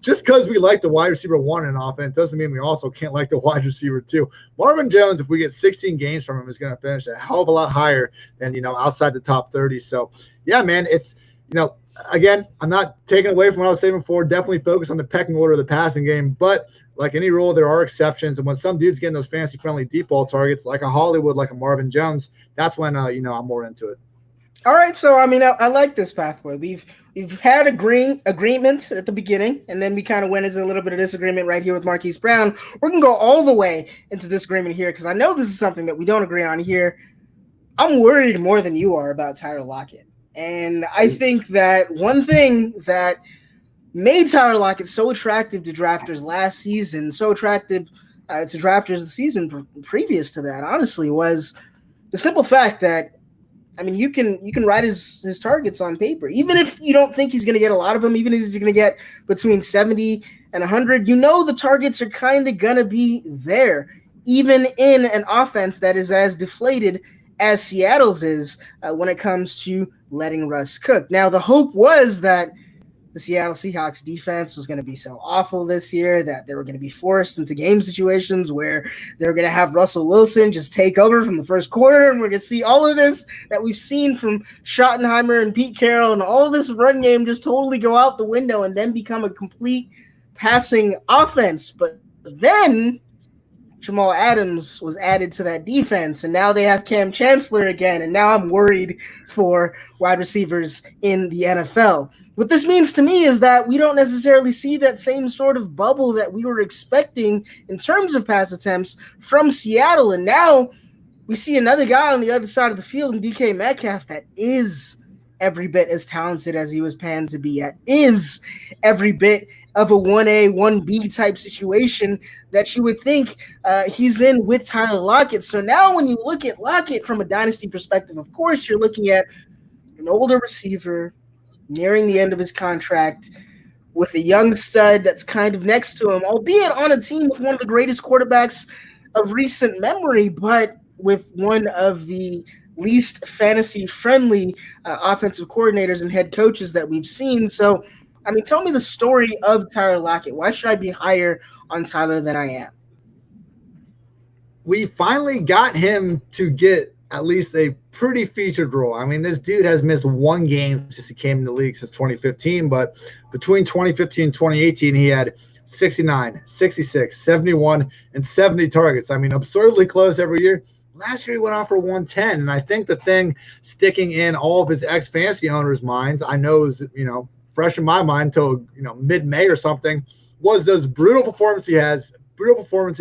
just because we like the wide receiver 1 in offense doesn't mean we also can't like the wide receiver 2. Marvin Jones, if we get 16 games from him, is going to finish a hell of a lot higher than outside the top 30. So yeah, man, it's again, I'm not taking away from what I was saying before. Definitely focus on the pecking order of the passing game, but like any rule, there are exceptions. And when some dude's getting those fantasy friendly deep ball targets, like a Hollywood, like a Marvin Jones, that's when I'm more into it. All right, so I mean, I like this pathway. We've had agreement at the beginning, and then we kind of went into a little bit of disagreement right here with Marquise Brown. We're gonna go all the way into disagreement here because I know this is something that we don't agree on here. I'm worried more than you are about Tyler Lockett, and I think that one thing that made Tyler Lockett so attractive to drafters last season, so attractive to drafters the season previous to that, honestly, was the simple fact that, I mean, you can write his targets on paper. Even if you don't think he's going to get a lot of them, even if he's going to get between 70 and 100, the targets are kind of going to be there, even in an offense that is as deflated as Seattle's is when it comes to letting Russ cook. Now, the hope was that the Seattle Seahawks defense was going to be so awful this year that they were going to be forced into game situations where they were going to have Russell Wilson just take over from the first quarter, and we're going to see all of this that we've seen from Schottenheimer and Pete Carroll and all this run game just totally go out the window and then become a complete passing offense. But then Jamal Adams was added to that defense, and now they have Cam Chancellor again, and now I'm worried for wide receivers in the NFL. What this means to me is that we don't necessarily see that same sort of bubble that we were expecting in terms of pass attempts from Seattle, and now we see another guy on the other side of the field in DK Metcalf that is every bit as talented as he was panned to be at, is every bit of a 1A, 1B type situation that you would think he's in with Tyler Lockett. So now when you look at Lockett from a dynasty perspective, of course, you're looking at an older receiver nearing the end of his contract with a young stud that's kind of next to him, albeit on a team with one of the greatest quarterbacks of recent memory, but with one of the least fantasy-friendly offensive coordinators and head coaches that we've seen. So, I mean, tell me the story of Tyler Lockett. Why should I be higher on Tyler than I am? We finally got him to get at least a pretty featured role. I mean, this dude has missed one game since he came in the league since 2015, but between 2015 and 2018, he had 69, 66, 71, and 70 targets. I mean, absurdly close every year. Last year, he went on for 110, and I think the thing sticking in all of his ex-fantasy owners' minds, I know is, fresh in my mind until, mid-May or something, was those brutal performances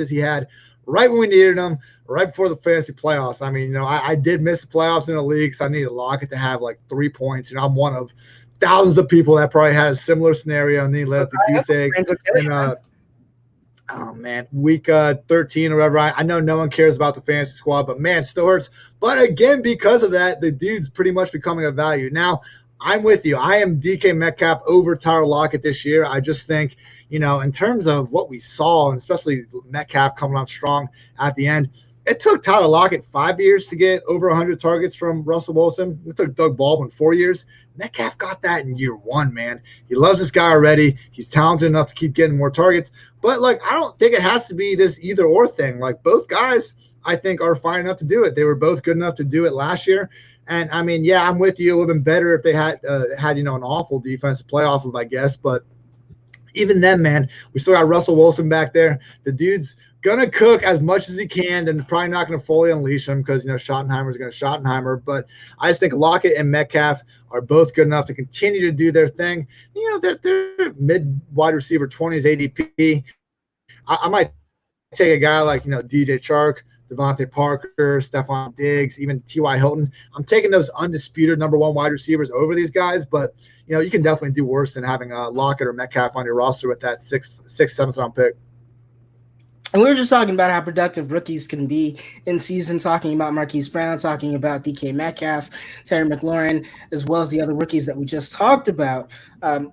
he had right when we needed them, right before the fantasy playoffs. I mean, I did miss the playoffs in the league, so I needed Lockett to have like 3 points. I'm one of thousands of people that probably had a similar scenario and then let up the goose egg. Week 13 or whatever. I know no one cares about the fantasy squad, but man, still hurts. But again, because of that, the dude's pretty much becoming a value. Now, I'm with you. I am DK Metcalf over Tyler Lockett this year. I just think, in terms of what we saw, and especially Metcalf coming on strong at the end, it took Tyler Lockett 5 years to get over 100 targets from Russell Wilson. It took Doug Baldwin 4 years. Metcalf got that in year one, man. He loves this guy already. He's talented enough to keep getting more targets. But, I don't think it has to be this either-or thing. Both guys, I think, are fine enough to do it. They were both good enough to do it last year. And, I mean, yeah, I'm with you. It would have been better if they had an awful defense to play off of, I guess. But even then, man, we still got Russell Wilson back there. The dude's going to cook as much as he can and probably not going to fully unleash him because, Schottenheimer's going to Schottenheimer. But I just think Lockett and Metcalf are both good enough to continue to do their thing. They're mid-wide receiver 20s ADP. I might take a guy like, DJ Chark, Devontae Parker, Stephon Diggs, even T.Y. Hilton. I'm taking those undisputed number one wide receivers over these guys, but, you can definitely do worse than having Lockett or Metcalf on your roster with that sixth, seventh round pick. And we were just talking about how productive rookies can be in season, talking about Marquise Brown, talking about DK Metcalf, Terry McLaurin, as well as the other rookies that we just talked about.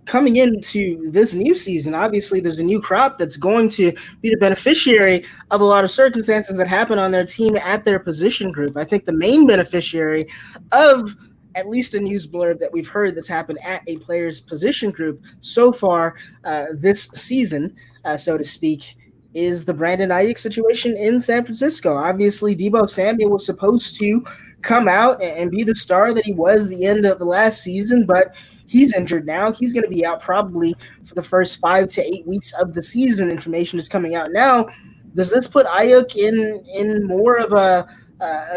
Coming into this new season, obviously there's a new crop that's going to be the beneficiary of a lot of circumstances that happen on their team at their position group. I think the main beneficiary of at least a news blurb that we've heard that's happened at a player's position group so far this season, so to speak, is the Brandon Ayuk situation in San Francisco. Obviously, Deebo Samuel was supposed to come out and be the star that he was the end of the last season, but he's injured now. He's going to be out probably for the first 5 to 8 weeks of the season. Information is coming out now. Does this put Ayuk in more of a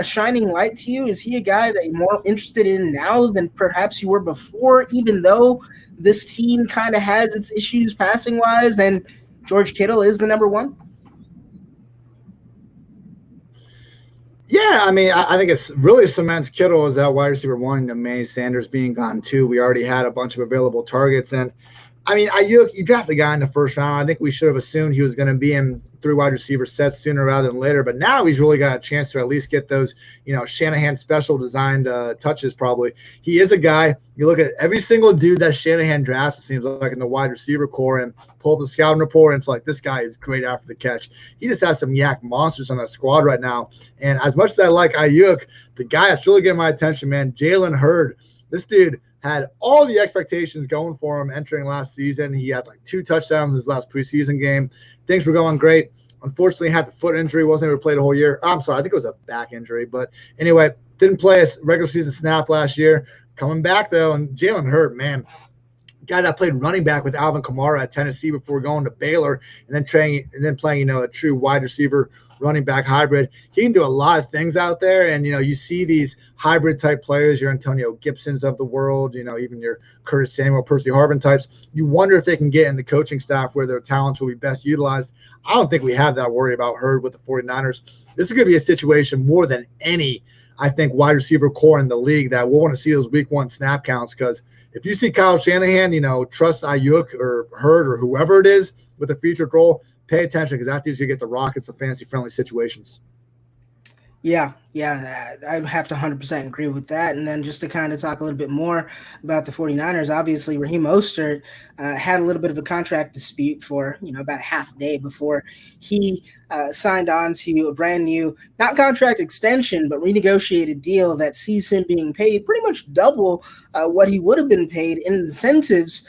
shining light to you? Is he a guy that you're more interested in now than perhaps you were before, even though this team kind of has its issues passing-wise and George Kittle is the number one? Yeah, I mean, I think it's really cements Kittle as that wide receiver one, and Manny Sanders being gone too. We already had a bunch of available targets. And, I mean, you draft the guy in the first round. I think we should have assumed he was going to be in 3 wide receiver sets sooner rather than later. But now he's really got a chance to at least get those, Shanahan special designed touches probably. He is a guy, you look at every single dude that Shanahan drafts, it seems like, in the wide receiver core, and pull up the scouting report, and it's like, this guy is great after the catch. He just has some yak monsters on that squad right now. And as much as I like Ayuk, the guy that's really getting my attention, man, Jalen Hurd. This dude had all the expectations going for him entering last season. He had like 2 touchdowns in his last preseason game. Things were going great. Unfortunately, had the foot injury, wasn't able to play the whole year. I'm sorry, I think it was a back injury. But anyway, didn't play a regular season snap last year. Coming back, though, and Jalen Hurd, man, guy that played running back with Alvin Kamara at Tennessee before going to Baylor and then playing, a true wide receiver running back hybrid. He can do a lot of things out there. And, you see these hybrid type players, your Antonio Gibsons of the world, even your Curtis Samuel, Percy Harvin types. You wonder if they can get in the coaching staff where their talents will be best utilized. I don't think we have that worry about Hurd with the 49ers. This is going to be a situation more than any, I think, wide receiver core in the league that we'll want to see those week 1 snap counts because if you see Kyle Shanahan, trust Ayuk or Hurd or whoever it is with a featured role, pay attention because that dude's going to get the Rockets some fancy-friendly situations. Yeah, I have to 100% agree with that. And then just to kind of talk a little bit more about the 49ers, obviously Raheem Mostert had a little bit of a contract dispute for, about half a day before he signed on to a brand new, not contract extension, but renegotiated deal that sees him being paid pretty much double what he would have been paid in incentives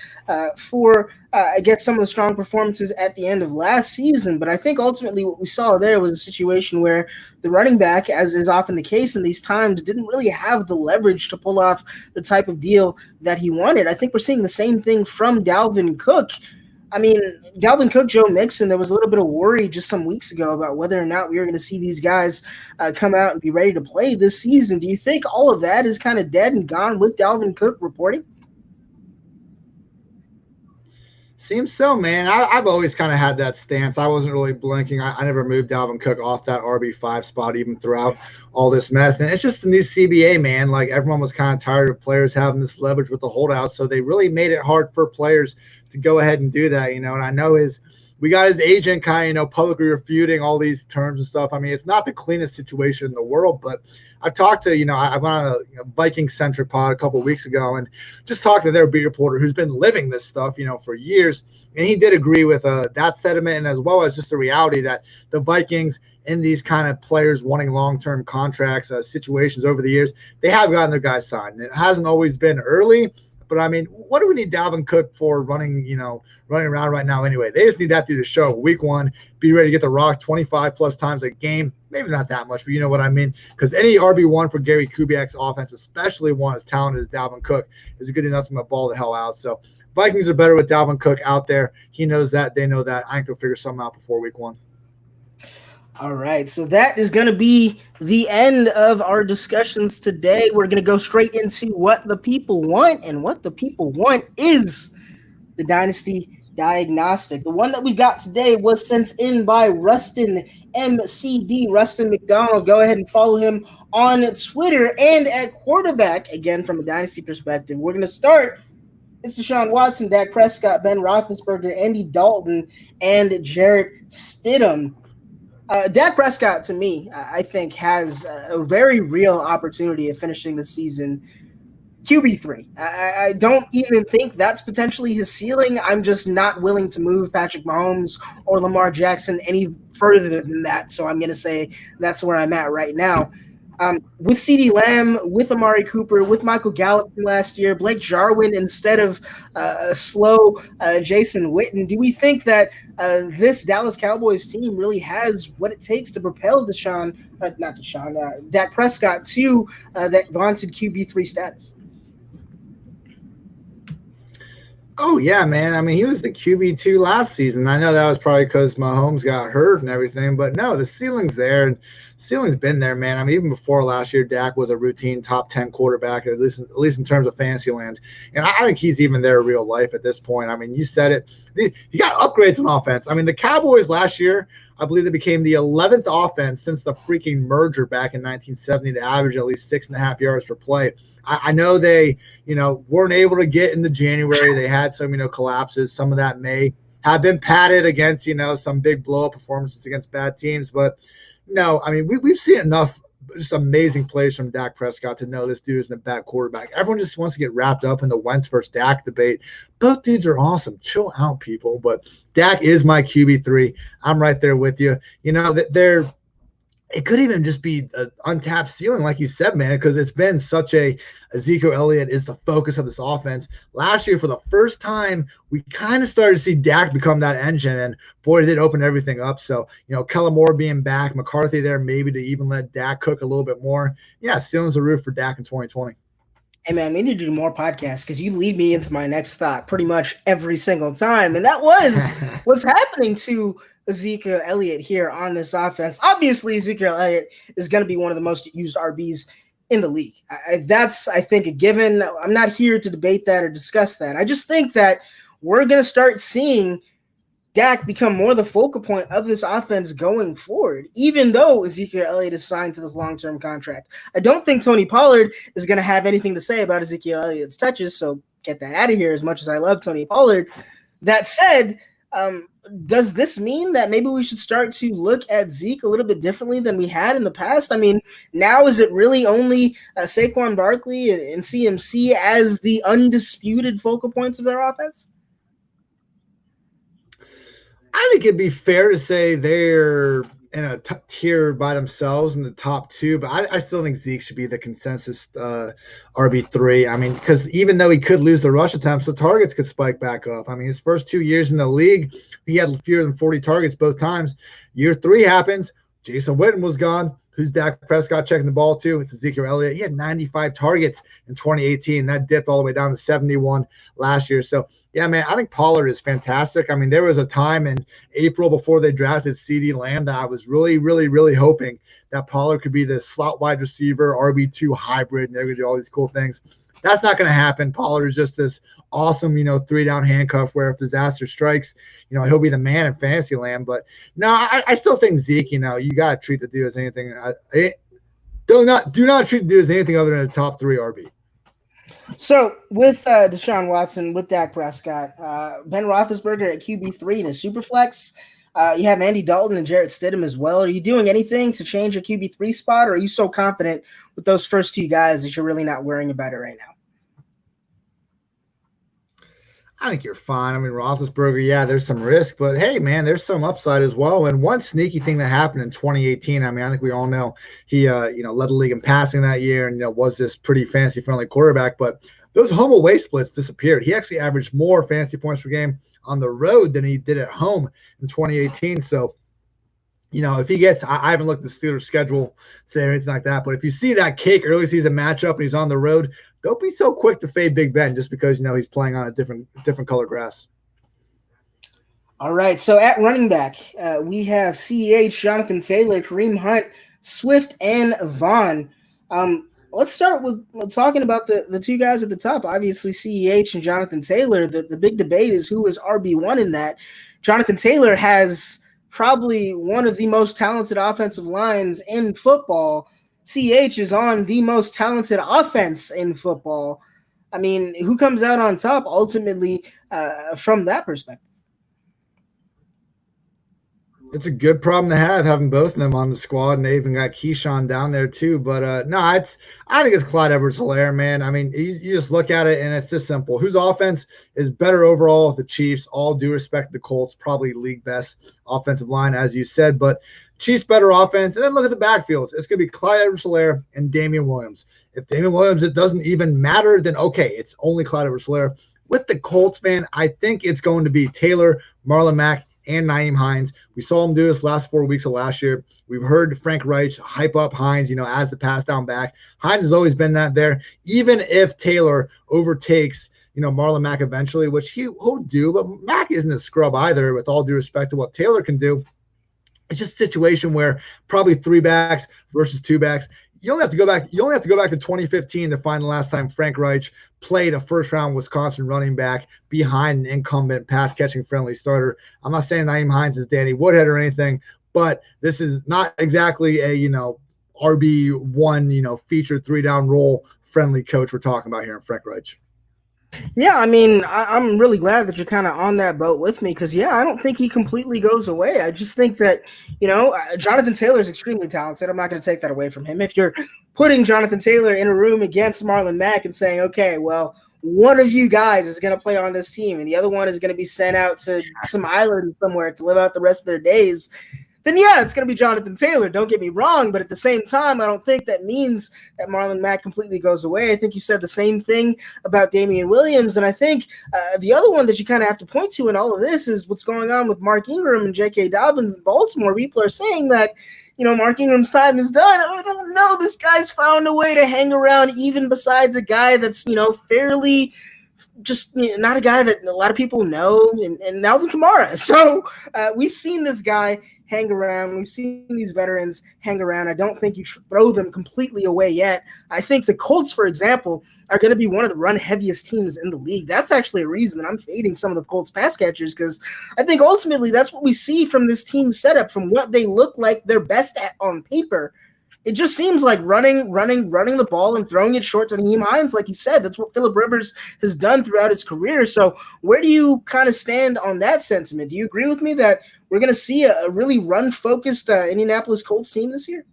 for, I guess, some of the strong performances at the end of last season. But I think ultimately what we saw there was a situation where the running back, as is often the case in these times, didn't really have the leverage to pull off the type of deal that he wanted. I think we're seeing the same thing from Dalvin Cook. I mean, Dalvin Cook, Joe Mixon, there was a little bit of worry just some weeks ago about whether or not we were going to see these guys come out and be ready to play this season. Do you think all of that is kind of dead and gone with Dalvin Cook reporting? Seems so, man. I've always kind of had that stance. I wasn't really blinking. I never moved Dalvin Cook off that RB5 spot even throughout all this mess. And it's just the new CBA, man. Like, everyone was kind of tired of players having this leverage with the holdouts. So they really made it hard for players to go ahead and do that, And I know we got his agent kind of, publicly refuting all these terms and stuff. I mean, it's not the cleanest situation in the world, but I've talked to, I went on a Viking-centric pod a couple of weeks ago and just talked to their beat reporter who's been living this stuff, for years. And he did agree with that sentiment, and as well as just the reality that the Vikings in these kind of players wanting long-term contracts, situations over the years, they have gotten their guys signed. And it hasn't always been early. But, I mean, what do we need Dalvin Cook for running around right now anyway? They just need that through the show. Week 1, be ready to get the rock 25-plus times a game. Maybe not that much, but you know what I mean. Because any RB1 for Gary Kubiak's offense, especially one as talented as Dalvin Cook, is good enough to ball the hell out. So Vikings are better with Dalvin Cook out there. He knows that. They know that. I think they'll figure something out before Week 1. All right, so that is going to be the end of our discussions today. We're going to go straight into what the people want, and what the people want is the Dynasty Diagnostic. The one that we got today was sent in by Rustin MCD, Rustin McDonald. Go ahead and follow him on Twitter and at quarterback. Again, from a Dynasty perspective, we're going to start. It's Deshaun Watson, Dak Prescott, Ben Roethlisberger, Andy Dalton, and Jarrett Stidham. Dak Prescott, to me, I think has a very real opportunity of finishing the season QB3. I don't even think that's potentially his ceiling. I'm just not willing to move Patrick Mahomes or Lamar Jackson any further than that. So I'm going to say that's where I'm at right now. With CeeDee Lamb, with Amari Cooper, with Michael Gallup from last year, Blake Jarwin instead of a slow Jason Witten, do we think that this Dallas Cowboys team really has what it takes to propel Dak Prescott to that vaunted QB3 status? Oh, yeah, man. I mean, he was the QB2 last season. I know that was probably because Mahomes got hurt and everything, but no, the ceiling's there. And ceiling's been there, man. I mean, even before last year, Dak was a routine top 10 quarterback, at least in terms of fantasy land. And I think he's even there in real life at this point. I mean, you said it. You got upgrades on offense. I mean, the Cowboys last year, I believe they became the 11th offense since the freaking merger back in 1970 to average at least 6.5 yards per play. I know they, weren't able to get into January. They had some, collapses. Some of that may have been padded against, some big blow-up performances against bad teams. But, no, I mean, we've seen enough just amazing plays from Dak Prescott to know this dude isn't a bad quarterback. Everyone just wants to get wrapped up in the Wentz versus Dak debate. Both dudes are awesome. Chill out, people. But Dak is my QB3. I'm right there with you. It could even just be an untapped ceiling, like you said, man, because it's been such Ezekiel Elliott is the focus of this offense. Last year, for the first time, we kind of started to see Dak become that engine, and boy, did it open everything up. So, Kellen Moore being back, McCarthy there, maybe to even let Dak cook a little bit more. Yeah, ceiling's the roof for Dak in 2020. Hey, man, we need to do more podcasts because you lead me into my next thought pretty much every single time. And that was what's happening to Ezekiel Elliott here on this offense. Obviously, Ezekiel Elliott is going to be one of the most used RBs in the league. That's, I think, a given. I'm not here to debate that or discuss that. I just think that we're going to start seeing Dak become more the focal point of this offense going forward, even though Ezekiel Elliott is signed to this long-term contract. I don't think Tony Pollard is going to have anything to say about Ezekiel Elliott's touches, so get that out of here as much as I love Tony Pollard. That said, does this mean that maybe we should start to look at Zeke a little bit differently than we had in the past? I mean, now is it really only Saquon Barkley and CMC as the undisputed focal points of their offense? I think it'd be fair to say they're in a tier by themselves in the top two, but I still think Zeke should be the consensus RB3. I mean, because even though he could lose the rush attempts, the targets could spike back up. I mean, his first 2 years in the league, he had fewer than 40 targets both times. Year 3 happens, Jason Witten was gone. Who's Dak Prescott checking the ball to? It's Ezekiel Elliott. He had 95 targets in 2018. That dipped all the way down to 71 last year. So, yeah, man, I think Pollard is fantastic. I mean, there was a time in April before they drafted CeeDee Lamb that I was really, really, really hoping that Pollard could be the slot wide receiver, RB2 hybrid, and they're going to do all these cool things. That's not going to happen. Pollard is just this awesome, 3-down handcuff where if disaster strikes, he'll be the man in fantasy land. But no, I still think Zeke, you got to treat the dude as anything. Do not treat the dude as anything other than a top 3 RB. So with Deshaun Watson, with Dak Prescott, Ben Roethlisberger at QB3 in a super flex, you have Andy Dalton and Jarrett Stidham as well. Are you doing anything to change your QB3 spot, or are you so confident with those first 2 guys that you're really not worrying about it right now? I think you're fine. I mean, Roethlisberger, yeah, there's some risk, but hey, man, there's some upside as well. And one sneaky thing that happened in 2018, I mean, I think we all know he, led the league in passing that year and, was this pretty fantasy-friendly quarterback, but those home away splits disappeared. He actually averaged more fantasy points per game on the road than he did at home in 2018. So, if he gets, I haven't looked at the Steelers' schedule today or anything like that, but if you see that cake early season matchup and he's on the road, don't be so quick to fade Big Ben just because, he's playing on a different color grass. All right, so at running back, we have CEH, Jonathan Taylor, Kareem Hunt, Swift, and Vaughn. Let's start with talking about the 2 guys at the top. Obviously, CEH and Jonathan Taylor. The big debate is who is RB1 in that. Jonathan Taylor has probably one of the most talented offensive lines in football. CH is on the most talented offense in football. I mean, who comes out on top ultimately from that perspective? It's a good problem to have, having both of them on the squad, and they even got Keyshawn down there too. But no, I think it's Clyde Edwards-Helaire, man. I mean, you just look at it and it's just simple. Whose offense is better overall? The Chiefs. All due respect to the Colts, probably league best offensive line, as you said. But Chiefs better offense, and then look at the backfield. It's going to be Clyde Edwards-Helaire and Damian Williams. If Damian Williams, it doesn't even matter, then okay, it's only Clyde Edwards-Helaire. With the Colts, man, I think it's going to be Taylor, Marlon Mack, and Nyheim Hines. We saw him do this last 4 weeks of last year. We've heard Frank Reich hype up Hines, as the pass down back. Hines has always been that there. Even if Taylor overtakes, Marlon Mack eventually, which he'll do, but Mack isn't a scrub either, with all due respect to what Taylor can do. It's just a situation where probably 3 backs versus 2 backs. You only have to go back to 2015 to find the last time Frank Reich played a first-round Wisconsin running back behind an incumbent pass-catching friendly starter. I'm not saying Nyheim Hines is Danny Woodhead or anything, but this is not exactly a RB1 featured 3-down role friendly coach we're talking about here in Frank Reich. Yeah, I mean, I'm really glad that you're kind of on that boat with me because, I don't think he completely goes away. I just think that, Jonathan Taylor is extremely talented. I'm not going to take that away from him. If you're putting Jonathan Taylor in a room against Marlon Mack and saying, okay, well, one of you guys is going to play on this team and the other one is going to be sent out to some island somewhere to live out the rest of their days, then it's going to be Jonathan Taylor. Don't get me wrong, but at the same time, I don't think that means that Marlon Mack completely goes away. I think you said the same thing about Damian Williams, and I think the other one that you kind of have to point to in all of this is what's going on with Mark Ingram and J.K. Dobbins in Baltimore. People are saying that, Mark Ingram's time is done. I don't know. This guy's found a way to hang around even besides a guy that's, fairly just not a guy that a lot of people know, and Alvin Kamara. So we've seen this guy hang around. We've seen these veterans hang around. I don't think you should throw them completely away yet. I think the Colts, for example, are going to be one of the run heaviest teams in the league. That's actually a reason that I'm fading some of the Colts pass catchers because I think ultimately that's what we see from this team setup, from what they look like they're best at on paper. it just seems like running the ball and throwing it short to Nyheim Hines, like you said. That's what Phillip Rivers has done throughout his career. So where do you kind of stand on that sentiment? Do you agree with me that we're going to see a really run-focused Indianapolis Colts team this year?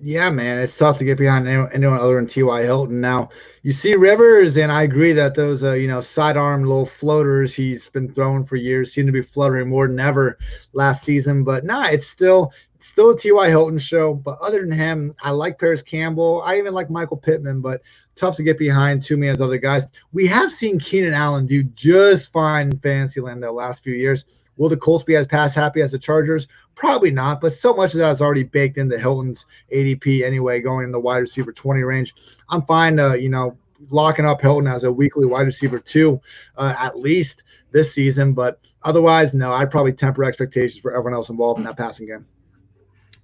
Yeah, man, it's tough to get behind anyone other than T.Y. Hilton. Now, you see Rivers, and I agree that those, sidearm little floaters he's been throwing for years seem to be fluttering more than ever last season. But it's still a T.Y. Hilton show. But other than him, I like Paris Campbell. I even like Michael Pittman, but tough to get behind too many of those other guys. We have seen Keenan Allen do just fine in Fantasyland the last few years. Will the Colts be as pass happy as the Chargers? Probably not, but so much of that is already baked into Hilton's ADP anyway, going in the wide receiver 20 range. I'm fine, locking up Hilton as a weekly wide receiver 2 at least this season. But otherwise, no, I'd probably temper expectations for everyone else involved in that passing game.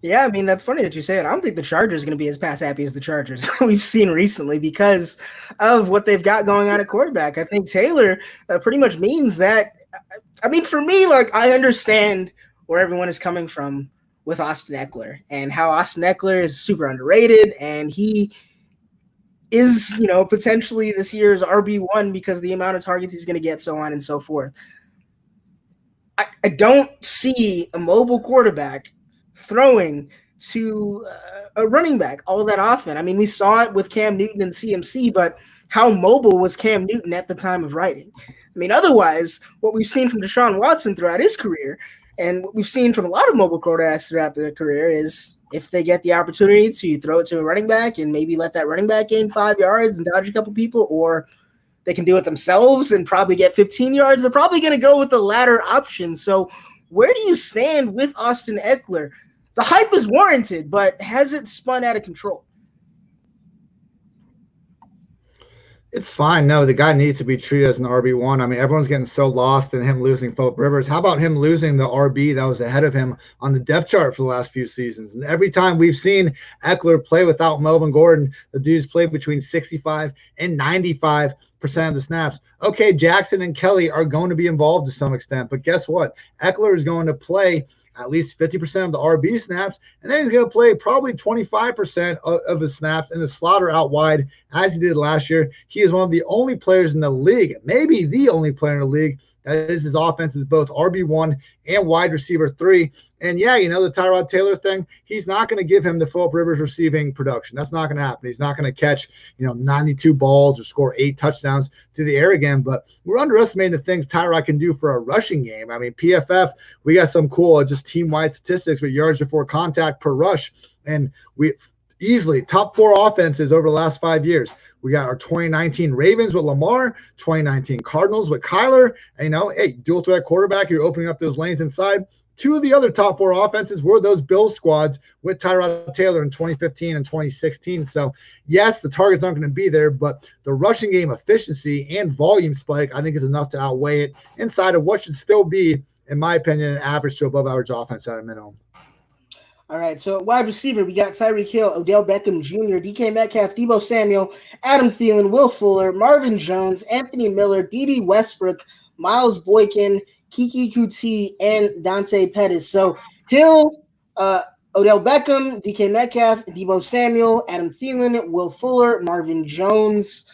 Yeah, I mean, that's funny that you say it. I don't think the Chargers are going to be as pass happy as the Chargers we've seen recently because of what they've got going on at quarterback. I think Taylor pretty much means that. I mean, for me, I understand where everyone is coming from with Austin Eckler and how Austin Eckler is super underrated, and he is, potentially this year's RB1 because of the amount of targets he's going to get, so on and so forth. I don't see a mobile quarterback throwing to a running back all that often. I mean, we saw it with Cam Newton and CMC, but how mobile was Cam Newton at the time of writing? I mean, otherwise, what we've seen from Deshaun Watson throughout his career and what we've seen from a lot of mobile quarterbacks throughout their career is if they get the opportunity to throw it to a running back and maybe let that running back gain 5 yards and dodge a couple people, or they can do it themselves and probably get 15 yards, they're probably going to go with the latter option. So where do you stand with Austin Eckler? The hype is warranted, but has it spun out of control? It's fine. No, the guy needs to be treated as an RB1. I mean, everyone's getting so lost in him losing Phillip Rivers. How about him losing the RB that was ahead of him on the depth chart for the last few seasons? And every time we've seen Eckler play without Melvin Gordon, the dude's played between 65 and 95% of the snaps. Okay, Jackson and Kelly are going to be involved to some extent, but guess what? Eckler is going to play at least 50% of the RB snaps, and then he's going to play probably 25% of his snaps in the slaughter out wide as he did last year. He is one of the only players in the league, maybe the only player in the league, that is his offense is both RB1 and wide receiver 3. And yeah, the Tyrod Taylor thing, he's not going to give him the Phillip Rivers receiving production. That's not going to happen. He's not going to catch, 92 balls or score 8 touchdowns to the air again. But we're underestimating the things Tyrod can do for a rushing game. I mean, PFF, we got some cool just team-wide statistics with yards before contact per rush. And we easily top 4 offenses over the last 5 years. We got our 2019 Ravens with Lamar, 2019 Cardinals with Kyler. And, hey, dual threat quarterback, you're opening up those lanes inside. 2 of the other top 4 offenses were those Bills squads with Tyrod Taylor in 2015 and 2016. So, yes, the targets aren't going to be there, but the rushing game efficiency and volume spike, I think, is enough to outweigh it inside of what should still be, in my opinion, an average to above average offense at a minimum. All right, so at wide receiver, we got Tyreek Hill, Odell Beckham Jr., DK Metcalf, Deebo Samuel, Adam Thielen, Will Fuller, Marvin Jones, Anthony Miller, Dede Westbrook, Miles Boykin, Kiki Kuti, and Dante Pettis. So Hill, Odell Beckham, DK Metcalf, Deebo Samuel, Adam Thielen, Will Fuller, Marvin Jones.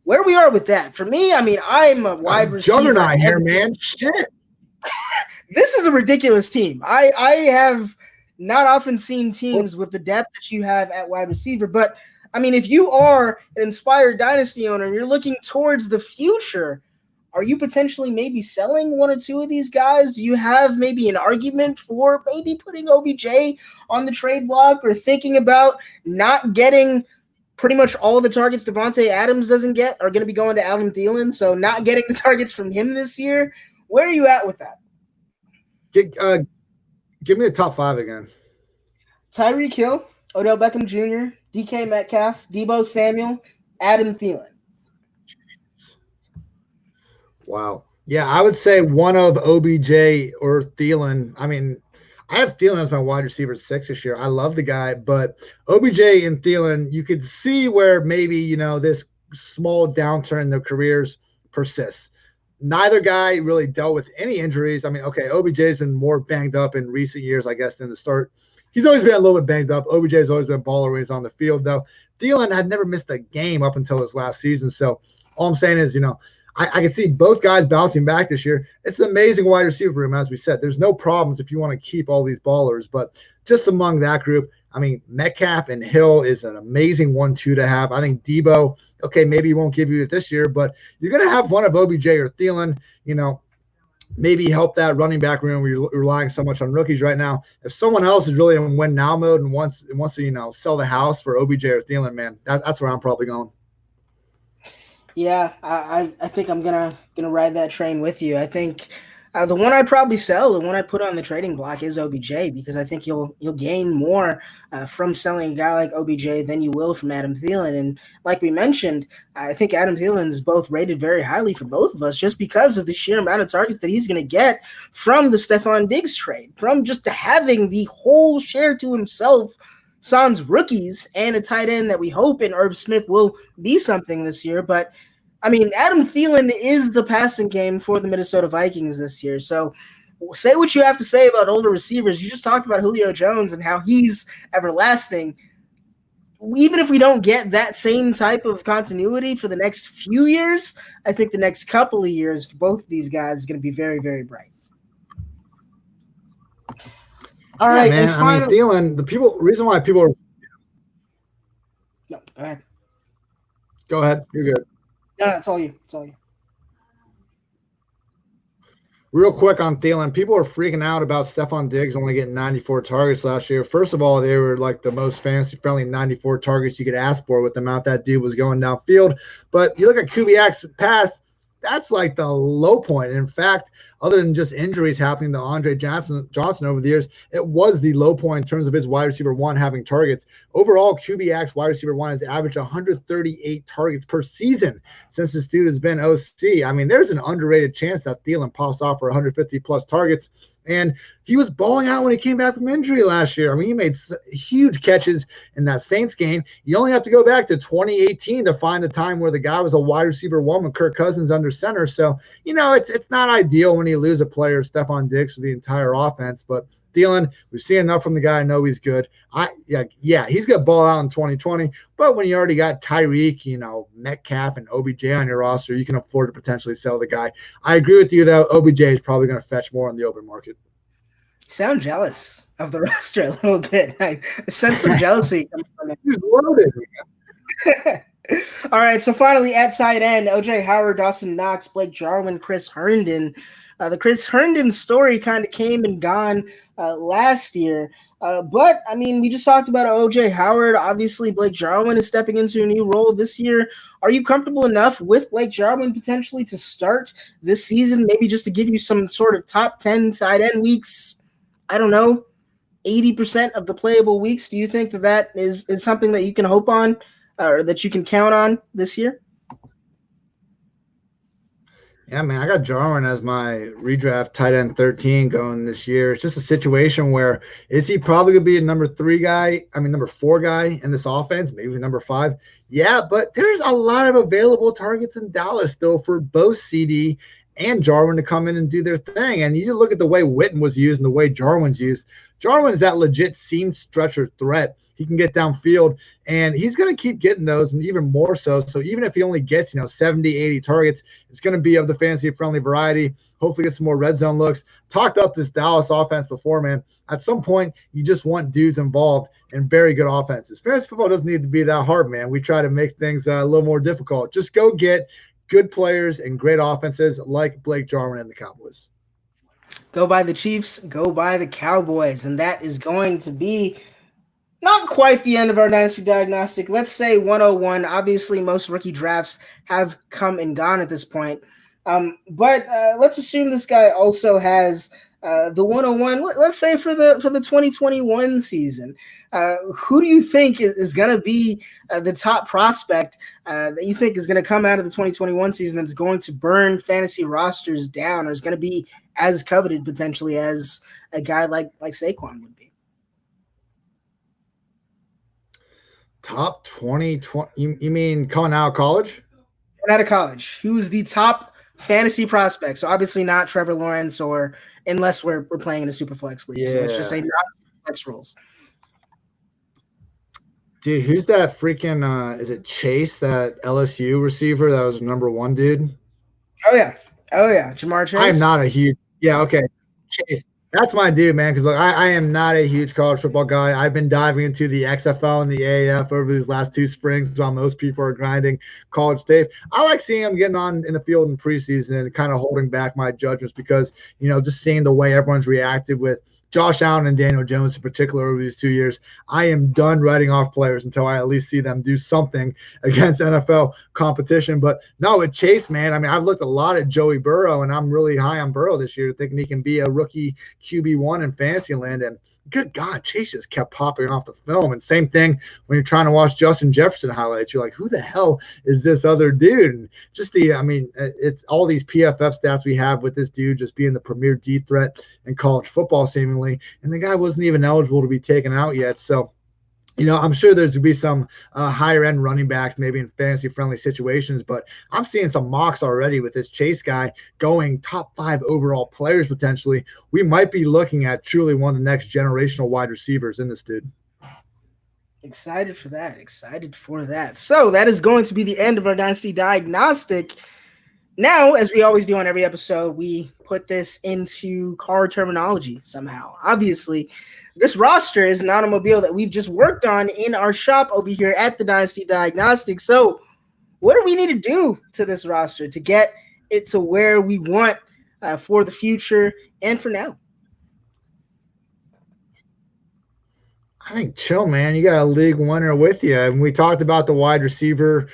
Where we are with that? For me, I mean, I'm a wide receiver. Juggernaut here, man. Shit. This is a ridiculous team. I have not often seen teams with the depth that you have at wide receiver. But, I mean, if you are an inspired dynasty owner and you're looking towards the future, are you potentially maybe selling 1 or 2 of these guys? Do you have maybe an argument for maybe putting OBJ on the trade block or thinking about not getting pretty much all the targets Devontae Adams doesn't get are going to be going to Adam Thielen, so not getting the targets from him this year? Where are you at with that? Give me the top 5 again. Tyreek Hill, Odell Beckham Jr., DK Metcalf, Deebo Samuel, Adam Thielen. Wow. Yeah, I would say one of OBJ or Thielen. I mean, I have Thielen as my wide receiver 6 this year. I love the guy, but OBJ and Thielen, you could see where maybe, this small downturn in their careers persists. Neither guy really dealt with any injuries. I mean, okay, OBJ has been more banged up in recent years, I guess, than the start. he's always been a little bit banged up. OBJ has always been baller when he's on the field, though. Thielen had never missed a game up until his last season. So all I'm saying is, I can see both guys bouncing back this year. It's an amazing wide receiver room, as we said. There's no problems if you want to keep all these ballers, but just among that group, I mean, Metcalf and Hill is an amazing 1-2 to have. I think Debo, okay, maybe he won't give you it this year, but you're going to have one of OBJ or Thielen, maybe help that running back room where you're relying so much on rookies right now. If someone else is really in win now mode and wants to, sell the house for OBJ or Thielen, man, that's where I'm probably going. Yeah, I think I'm gonna ride that train with you. I think the one I'd probably sell, the one I'd put on the trading block is OBJ, because I think you'll gain more from selling a guy like OBJ than you will from Adam Thielen. And like we mentioned, I think Adam Thielen is both rated very highly for both of us just because of the sheer amount of targets that he's going to get from the Stephon Diggs trade, from just having the whole share to himself. Sans rookies and a tight end that we hope in Irv Smith will be something this year. But, I mean, Adam Thielen is the passing game for the Minnesota Vikings this year. So say what you have to say about older receivers. You just talked about Julio Jones and how he's everlasting. Even if we don't get that same type of continuity for the next few years, I think the next couple of years for both of these guys is going to be very, very bright. All right, man. and finally, Thielen, reason why people are. No, go ahead. Go ahead. You're good. No, it's all you. It's all you. Real quick on Thielen, people are freaking out about Stephon Diggs only getting 94 targets last year. First of all, they were like the most fantasy-friendly 94 targets you could ask for with the amount that dude was going downfield. But you look at Kubiak's pass, that's like the low point. In fact, other than just injuries happening to Andre Johnson over the years, it was the low point in terms of his wide receiver one having targets. Overall, Kubiak's wide receiver one has averaged 138 targets per season since this dude has been OC. I mean, there's an underrated chance that Thielen pops off for 150-plus targets. And he was balling out when he came back from injury last year. I mean, he made huge catches in that Saints game. You only have to go back to 2018 to find a time where the guy was a wide receiver one with Kirk Cousins under center. So, it's not ideal when you lose a player, Stephon Diggs, for the entire offense. But Thielen, we've seen enough from the guy. I know he's good. He's going to ball out in 2020. But when you already got Tyreek, Metcalf, and OBJ on your roster, you can afford to potentially sell the guy. I agree with you, though. OBJ is probably going to fetch more on the open market. You sound jealous of the roster a little bit. I sense some jealousy coming from it. He's loaded. All right, so finally at side end, OJ Howard, Dawson Knox, Blake Jarwin, Chris Herndon. The Chris Herndon story kind of came and gone last year. But, I mean, we just talked about OJ Howard. Obviously, Blake Jarwin is stepping into a new role this year. Are you comfortable enough with Blake Jarwin potentially to start this season, maybe just to give you some sort of top 10 side end weeks? I don't know, 80% of the playable weeks. Do you think that is something that you can hope on or that you can count on this year? Yeah, man, I got Jarwin as my redraft tight end 13 going this year. It's just a situation where is he probably going to be a number 4 guy in this offense, maybe number 5? Yeah, but there's a lot of available targets in Dallas still for both CD and Jarwin to come in and do their thing. And you look at the way Witten was used and the way Jarwin's used. Jarwin's that legit seam stretcher threat. He can get downfield, and he's going to keep getting those, and even more so. So even if he only gets, 70, 80 targets, it's going to be of the fantasy-friendly variety. Hopefully get some more red zone looks. Talked up this Dallas offense before, man. At some point, you just want dudes involved in very good offenses. Fantasy football doesn't need to be that hard, man. We try to make things a little more difficult. Just go get good players and great offenses like Blake Jarwin and the Cowboys. Go by the Chiefs, go by the Cowboys, and that is going to be not quite the end of our Dynasty Diagnostic. Let's say 101. Obviously, most rookie drafts have come and gone at this point. But let's assume this guy also has the 101. Let's say for the 2021 season. Who do you think is going to be the top prospect that you think is going to come out of the 2021 season that's going to burn fantasy rosters down or is going to be as coveted potentially as a guy like Saquon would be? Top 2020? You mean coming out of college? Coming out of college. Who's the top fantasy prospect? So obviously not Trevor Lawrence, or unless we're playing in a super flex league. Yeah. So let's just say not flex rules. Dude, who's that freaking is it Chase, that LSU receiver that was number one dude? Oh yeah. Oh yeah. Jamar I am Chase. not a huge okay. Chase. That's my dude, man. Because look, I am not a huge college football guy. I've been diving into the XFL and the AAF over these last 2 springs while most people are grinding college tape. I like seeing them getting on in the field in preseason and kind of holding back my judgments because, just seeing the way everyone's reacted with Josh Allen and Daniel Jones in particular over these 2 years. I am done writing off players until I at least see them do something against NFL competition. But no, with Chase, man, I mean, I've looked a lot at Joey Burrow, and I'm really high on Burrow this year, thinking he can be a rookie QB1 in fantasy land. And good God, Chase just kept popping off the film. And same thing when you're trying to watch Justin Jefferson highlights. You're like, who the hell is this other dude? And just it's all these PFF stats we have with this dude just being the premier deep threat in college football, seemingly. And the guy wasn't even eligible to be taken out yet. So, I'm sure there's going to be some higher end running backs, maybe in fantasy friendly situations, but I'm seeing some mocks already with this Chase guy going top 5 overall players potentially. We might be looking at truly one of the next generational wide receivers in this dude. Excited for that. Excited for that. So that is going to be the end of our Dynasty Diagnostic. Now, as we always do on every episode, we put this into car terminology somehow. Obviously, this roster is an automobile that we've just worked on in our shop over here at the Dynasty Diagnostic. So what do we need to do to this roster to get it to where we want for the future and for now? I think chill, man. You got a league winner with you. And we talked about the wide receiver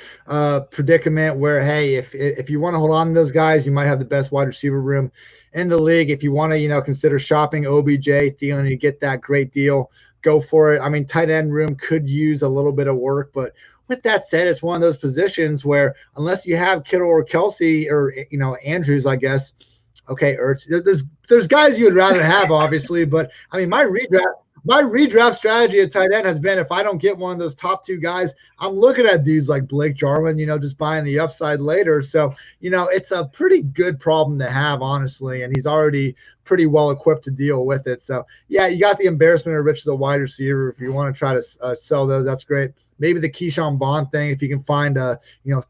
predicament where, hey, if you want to hold on to those guys, you might have the best wide receiver room in the league. If you want to, consider shopping OBJ, Thielen, and get that great deal, go for it. I mean, tight end room could use a little bit of work, but with that said, it's one of those positions where unless you have Kittle or Kelsey or, Andrews, I guess, okay, Ertz, there's guys you would rather have, obviously, but I mean, my redraft strategy at tight end has been if I don't get one of those top 2 guys, I'm looking at dudes like Blake Jarwin, just buying the upside later. So, it's a pretty good problem to have, honestly, and he's already pretty well equipped to deal with it. So, yeah, you got the embarrassment of riches of wide receiver. If you want to try to sell those, that's great. Maybe the Keyshawn Bond thing, if you can find a,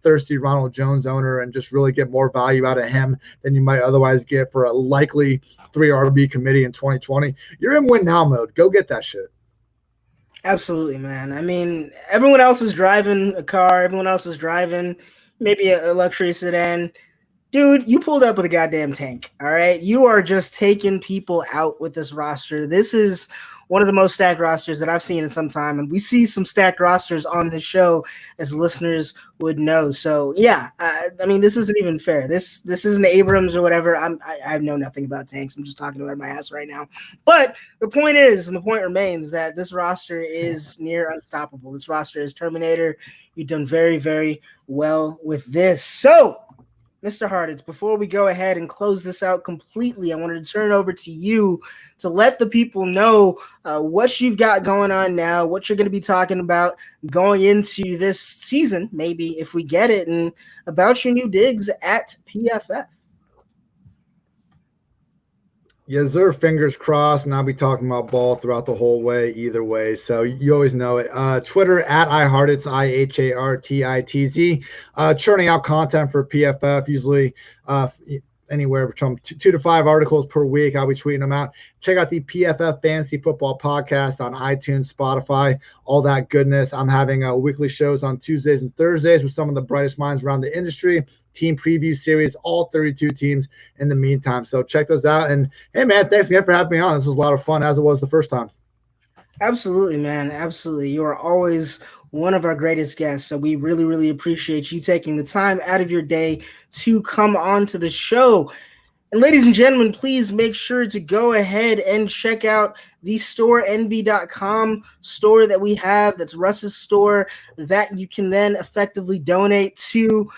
thirsty Ronald Jones owner and just really get more value out of him than you might otherwise get for a likely 3 RB committee in 2020, you're in win now mode. Go get that shit. Absolutely, man. I mean, everyone else is driving a car. Everyone else is driving maybe a luxury sedan. Dude, you pulled up with a goddamn tank, all right? You are just taking people out with this roster. This is one of the most stacked rosters that I've seen in some time, and we see some stacked rosters on this show, as listeners would know. So, yeah, I mean, this isn't even fair. This isn't Abrams or whatever. I know nothing about tanks. I'm just talking about my ass right now. But the point is, and the point remains, that this roster is near unstoppable. This roster is Terminator. You've done very, very well with this. So, Mr. Hartitz, before we go ahead and close this out completely, I wanted to turn it over to you to let the people know what you've got going on now, what you're going to be talking about going into this season, maybe if we get it, and about your new digs at PFF. Yes, sir. Fingers crossed, and I'll be talking about ball throughout the whole way, either way. So you always know it. Twitter at iHartitz, IHARTITZ. Churning out content for PFF, usually anywhere from 2 to 5 articles per week. I'll be tweeting them out. Check out the PFF Fantasy Football Podcast on iTunes, Spotify, all that goodness. I'm having weekly shows on Tuesdays and Thursdays with some of the brightest minds around the industry. Team preview series, all 32 teams in the meantime. So check those out. And hey, man, thanks again for having me on. This was a lot of fun, as it was the first time. Absolutely, man. Absolutely. You are always one of our greatest guests. So we really, really appreciate you taking the time out of your day to come on to the show. And ladies and gentlemen, please make sure to go ahead and check out the storenvy.com store that we have. That's Russ's store that you can then effectively donate to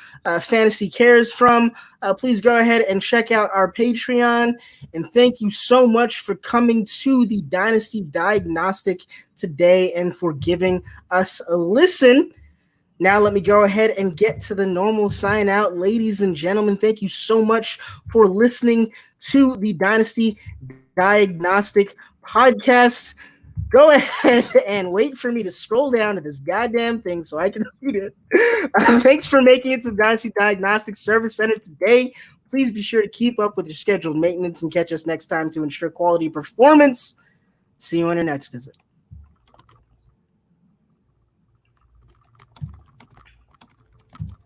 Fantasy Cares from. Please go ahead and check out our Patreon. And thank you so much for coming to the Dynasty Diagnostic today and for giving us a listen. Now let me go ahead and get to the normal sign out. Ladies and gentlemen, thank you so much for listening to the Dynasty Diagnostic podcast. Go ahead and wait for me to scroll down to this goddamn thing so I can read it. Thanks for making it to the Dynasty Diagnostic Service Center today. Please be sure to keep up with your scheduled maintenance and catch us next time to ensure quality performance. See you on your next visit.